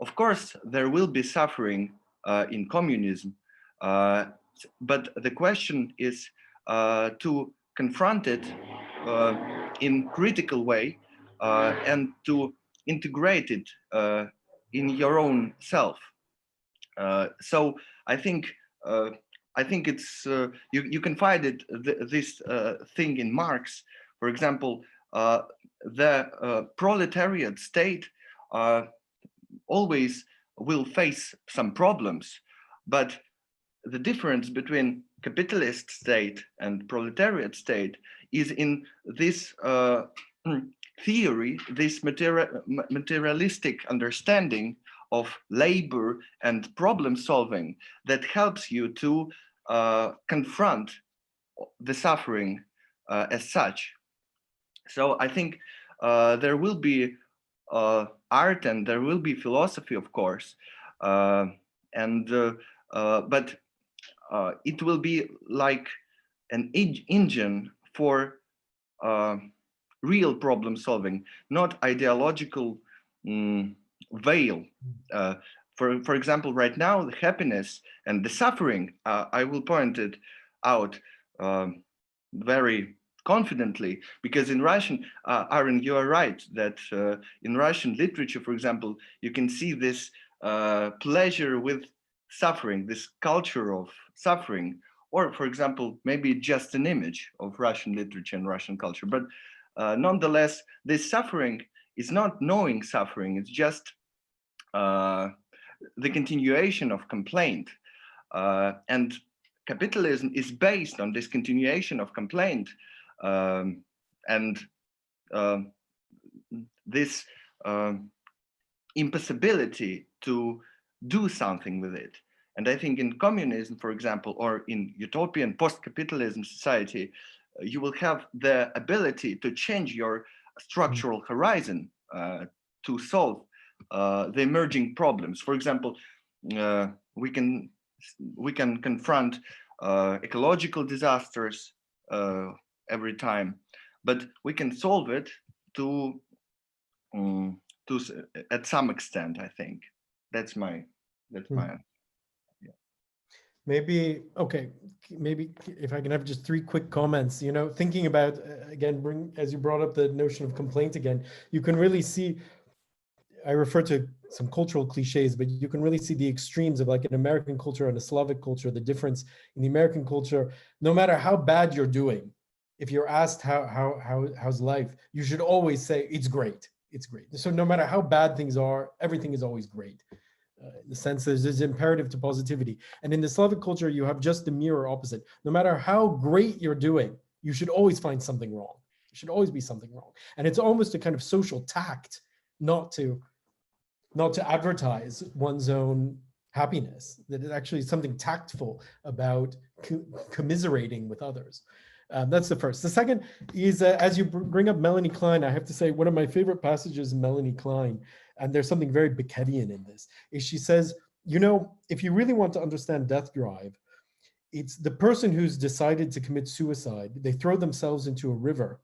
Speaker 5: of course, there will be suffering in communism, but the question is to confront it in critical way and to integrate it in your own self. So I think it's you can find it this thing in Marx, for example. The proletariat state always will face some problems, but the difference between capitalist state and proletariat state is in this theory, this materialistic understanding of labor and problem solving that helps you to confront the suffering as such. So I think there will be art and there will be philosophy, of course, but it will be like an engine for real problem solving, not ideological veil. For example, right now, the happiness and the suffering, I will point it out very confidently, because in Russian, Aaron, you are right that in Russian literature, for example, you can see this pleasure with suffering, this culture of suffering, or for example, maybe just an image of Russian literature and Russian culture. But nonetheless, this suffering is not knowing suffering, it's just the continuation of complaint. And capitalism is based on this continuation of complaint and this impossibility to do something with it. And I think in communism, for example, or in utopian post-capitalism society, you will have the ability to change your structural horizon to solve the emerging problems. For example, we can confront ecological disasters every time, but we can solve it to at some extent. I think that's my yeah.
Speaker 6: Maybe, okay, maybe if I can have just 3 quick comments, you know, thinking about, again, as you brought up the notion of complaint again, you can really see, I refer to some cultural cliches, but you can really see the extremes of like an American culture and a Slavic culture, the difference in the American culture. No matter how bad you're doing, if you're asked how's life, you should always say, it's great, it's great. So no matter how bad things are, everything is always great. In the sense there's this imperative to positivity. And in the Slavic culture, you have just the mirror opposite. No matter how great you're doing, you should always find something wrong. There should always be something wrong. And it's almost a kind of social tact not to advertise one's own happiness, that it's actually something tactful about commiserating with others. That's the first. The second is, as you bring up Melanie Klein, I have to say one of my favorite passages in Melanie Klein, and there's something very Beckettian in this, is she says, you know, if you really want to understand death drive, it's the person who's decided to commit suicide, they throw themselves into a river,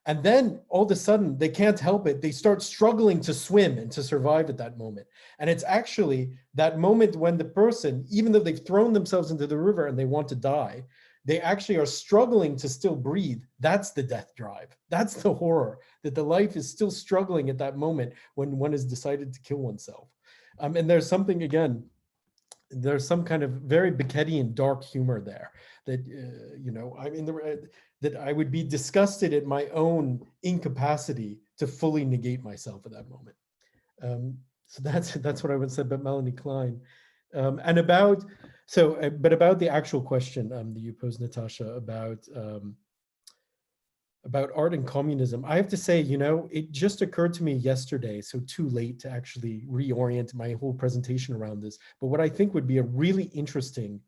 Speaker 6: and then all of a sudden they can't help it. They start struggling to swim and to survive at that moment. And it's actually that moment when the person, even though they've thrown themselves into the river and they want to die, they actually are struggling to still breathe. That's the death drive. That's the horror, that the life is still struggling at that moment when one has decided to kill oneself. And there's something, again, there's some kind of very Beckettian dark humor there that, you know, I mean, that I would be disgusted at my own incapacity to fully negate myself at that moment. So that's what I would say about Melanie Klein. And about, so, but about the actual question that you posed, Natasha, about art and communism, I have to say, you know, it just occurred to me yesterday, so too late to actually reorient my whole presentation around this. But what I think would be a really interesting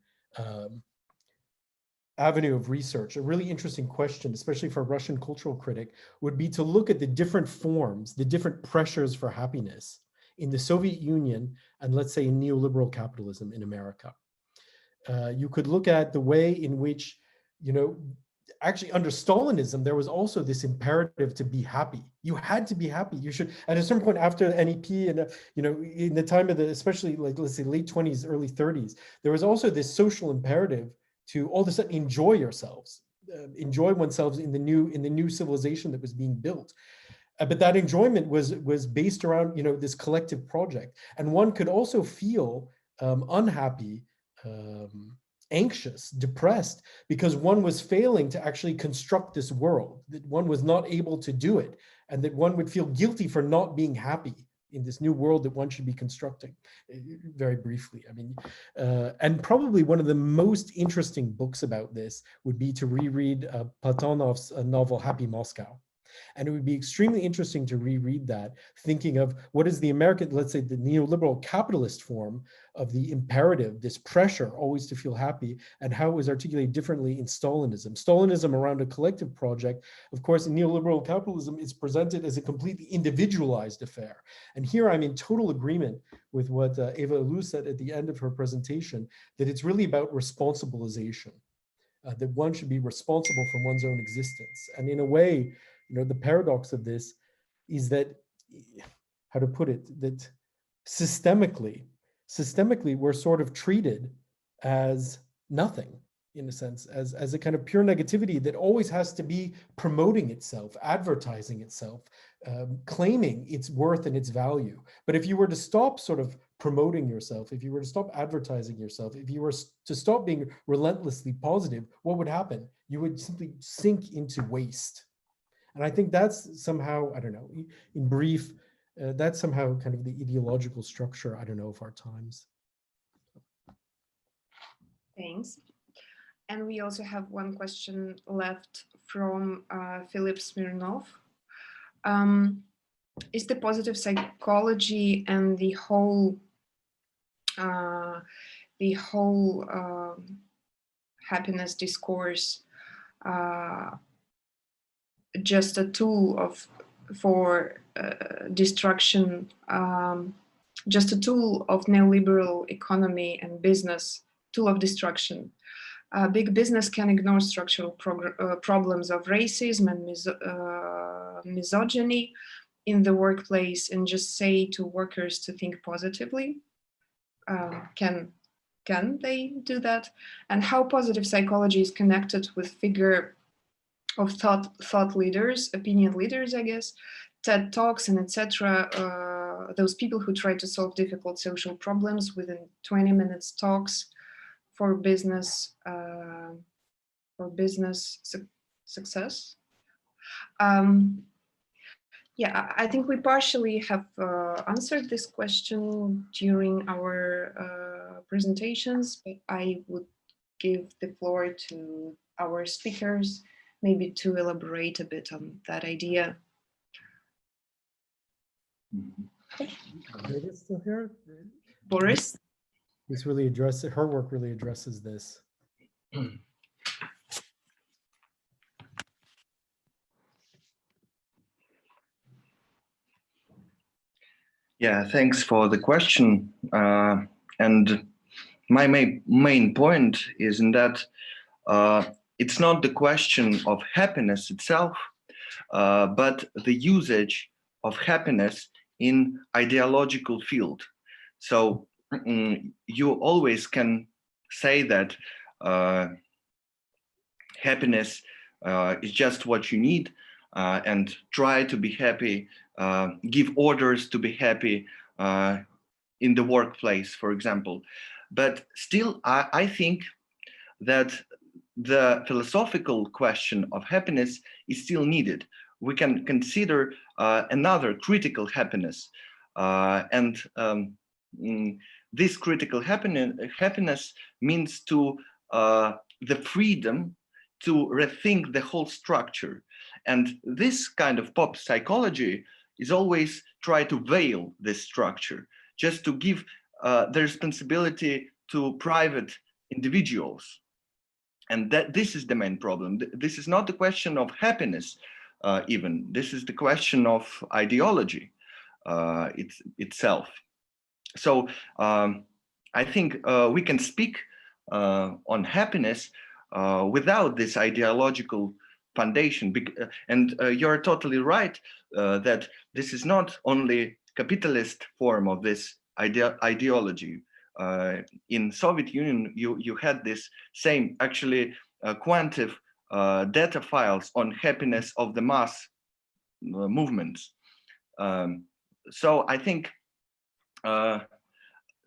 Speaker 6: avenue of research, a really interesting question, especially for a Russian cultural critic, would be to look at the different forms, the different pressures for happiness in the Soviet Union and, let's say, in neoliberal capitalism in America. You could look at the way in which, you know, actually under Stalinism, there was also this imperative to be happy. You had to be happy. You should, at a certain point after the NEP and, you know, in the time of the, especially like, let's say late 20s, early 30s, there was also this social imperative to all of a sudden enjoy yourselves, enjoy oneself in the new civilization that was being built. But that enjoyment was based around, you know, this collective project. And one could also feel unhappy, anxious, depressed, because one was failing to actually construct this world, that one was not able to do it, and that one would feel guilty for not being happy in this new world that one should be constructing. Very briefly, I mean, and probably one of the most interesting books about this would be to reread Platonov's novel Happy Moscow. And it would be extremely interesting to reread that, thinking of what is the American, let's say the neoliberal capitalist form of the imperative, this pressure always to feel happy, and how it was articulated differently in Stalinism. Stalinism around a collective project, of course, in neoliberal capitalism is presented as a completely individualized affair. And here I'm in total agreement with what Eva Illouz said at the end of her presentation, that it's really about responsibilization, that one should be responsible for one's own existence. And in a way, you know, the paradox of this is that, how to put it, that systemically, we're sort of treated as nothing. in a sense, as a kind of pure negativity that always has to be promoting itself, advertising itself, claiming its worth and its value. But if you were to stop sort of promoting yourself, if you were to stop advertising yourself, if you were to stop being relentlessly positive, what would happen? You would simply sink into waste. And I think that's somehow, I don't know, in brief, that's somehow kind of the ideological structure, I don't know, of our times.
Speaker 3: Thanks. And we also have one question left from Philip Smirnov. Is the positive psychology and the whole happiness discourse just a tool for destruction, just a tool of neoliberal economy and business, tool of destruction? Big business can ignore structural problems of racism and misogyny in the workplace and just say to workers to think positively. Can they do that? And how positive psychology is connected with figure of thought leaders, opinion leaders, I guess, TED Talks and etc. Those people who try to solve difficult social problems within 20 minutes talks for business success. Yeah, I think we partially have answered this question during our presentations, but I would give the floor to our speakers, maybe to elaborate a bit on that idea.
Speaker 6: Is still here?
Speaker 3: Boris?
Speaker 6: This really addresses, her work really addresses this.
Speaker 5: Yeah, thanks for the question. And my main point is in that it's not the question of happiness itself, but the usage of happiness in ideological field. So you always can say that happiness is just what you need, and try to be happy, give orders to be happy in the workplace, for example. But still, I think that the philosophical question of happiness is still needed. We can consider another critical happiness, and this critical happiness means to the freedom to rethink the whole structure. And this kind of pop psychology is always try to veil this structure, just to give the responsibility to private individuals. And that this is the main problem. This is not the question of happiness even. This is the question of ideology itself. So I think we can speak on happiness without this ideological foundation. And you're totally right that this is not only capitalist form of this ideology. In Soviet Union, you had this same actually quantitative data files on happiness of the mass movements. So I think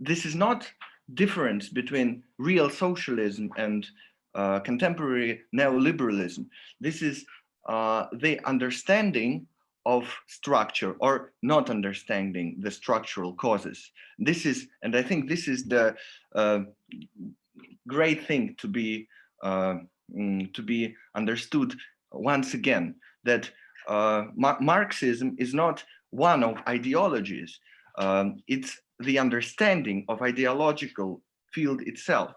Speaker 5: this is not difference between real socialism and contemporary neoliberalism. This is the understanding of structure or not understanding the structural causes. This is, and I think this is the great thing to be understood once again, that Marxism is not one of ideologies. It's the understanding of ideological field itself.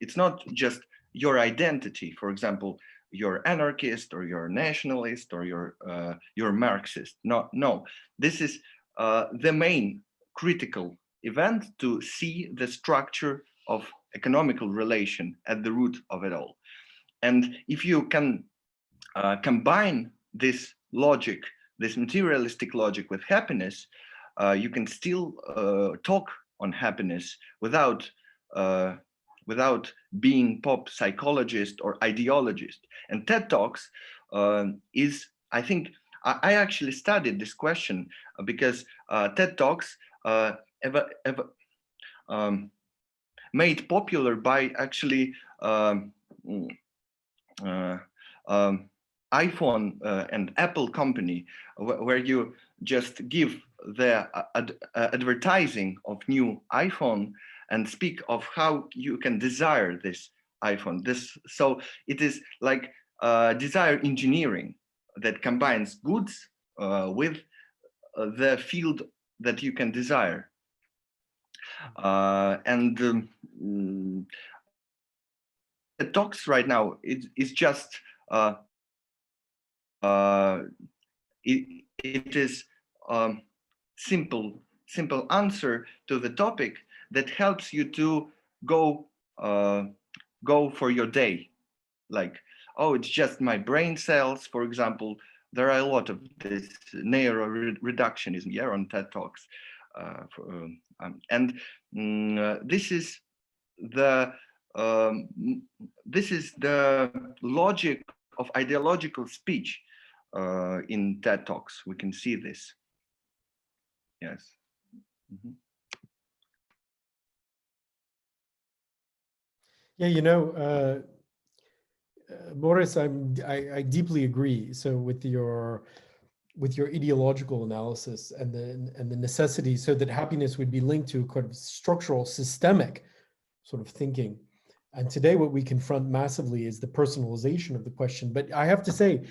Speaker 5: It's not just your identity, for example, you're anarchist or you're nationalist or you're Marxist. No, this is the main critical event to see the structure of economical relation at the root of it all. And if you can combine this logic, this materialistic logic with happiness, you can still talk on happiness without without being pop psychologist or ideologist. And TED Talks is, I think, I actually studied this question because TED Talks made popular by actually iPhone and Apple company, where you just give the advertising of new iPhone and speak of how you can desire this iPhone. So it is like desire engineering that combines goods with the field that you can desire. The talks right now, it's just it is simple answer to the topic that helps you to go for your day. Like, oh, it's just my brain cells, for example. There are a lot of this neuro-reductionism here on TED Talks. This is the logic of ideological speech in TED Talks. We can see this. Yes. Mm-hmm.
Speaker 6: Yeah, you know, Boris, I deeply agree. So with your ideological analysis and the necessity, so that happiness would be linked to kind of structural, systemic sort of thinking. And today, what we confront massively is the personalization of the question. But I have to say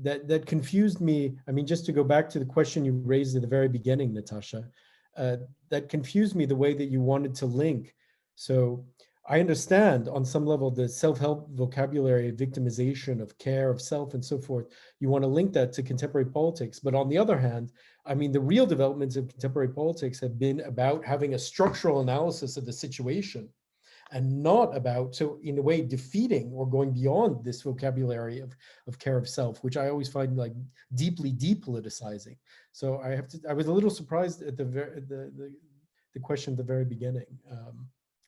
Speaker 6: that confused me. I mean, just to go back to the question you raised at the very beginning, Natasha, that confused me the way that you wanted to link. So I understand on some level the self-help vocabulary, victimization of care, of self, and so forth. You want to link that to contemporary politics. But on the other hand, I mean, the real developments of contemporary politics have been about having a structural analysis of the situation, and not about, so in a way, defeating or going beyond this vocabulary of care of self, which I always find like deeply depoliticizing. So I was a little surprised at the question at the very beginning.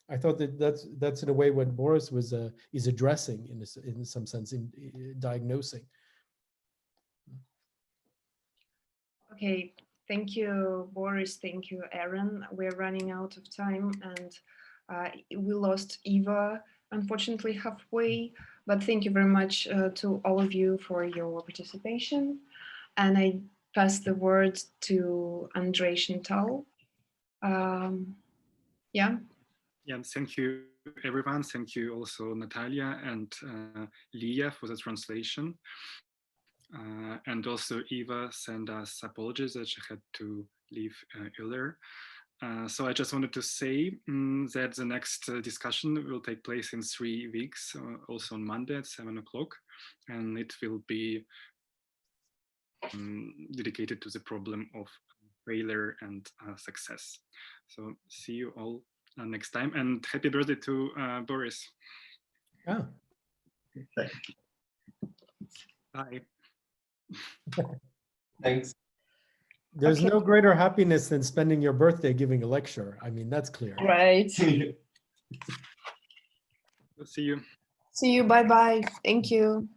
Speaker 6: I thought that's in a way what Boris was is addressing in some sense, in diagnosing.
Speaker 3: Okay, thank you, Boris. Thank you, Aaron. We're running out of time, and we lost Eva, unfortunately, halfway. But thank you very much to all of you for your participation. And I pass the word to Andrey Shental. Yeah.
Speaker 1: Yeah, thank you, everyone. Thank you also, Natalia and Leah, for the translation. And also Eva sent us apologies that she had to leave earlier. So I just wanted to say that the next discussion will take place in 3 weeks, also on Monday at 7 o'clock, and it will be dedicated to the problem of failure and success. So see you all next time, and happy birthday to Boris.
Speaker 6: Yeah.
Speaker 1: Bye.
Speaker 2: Thanks.
Speaker 6: There's
Speaker 3: Okay.
Speaker 6: no greater happiness than spending your birthday giving a lecture. I mean, that's clear.
Speaker 3: Right.
Speaker 1: See you.
Speaker 3: See you. Bye-bye. Thank you.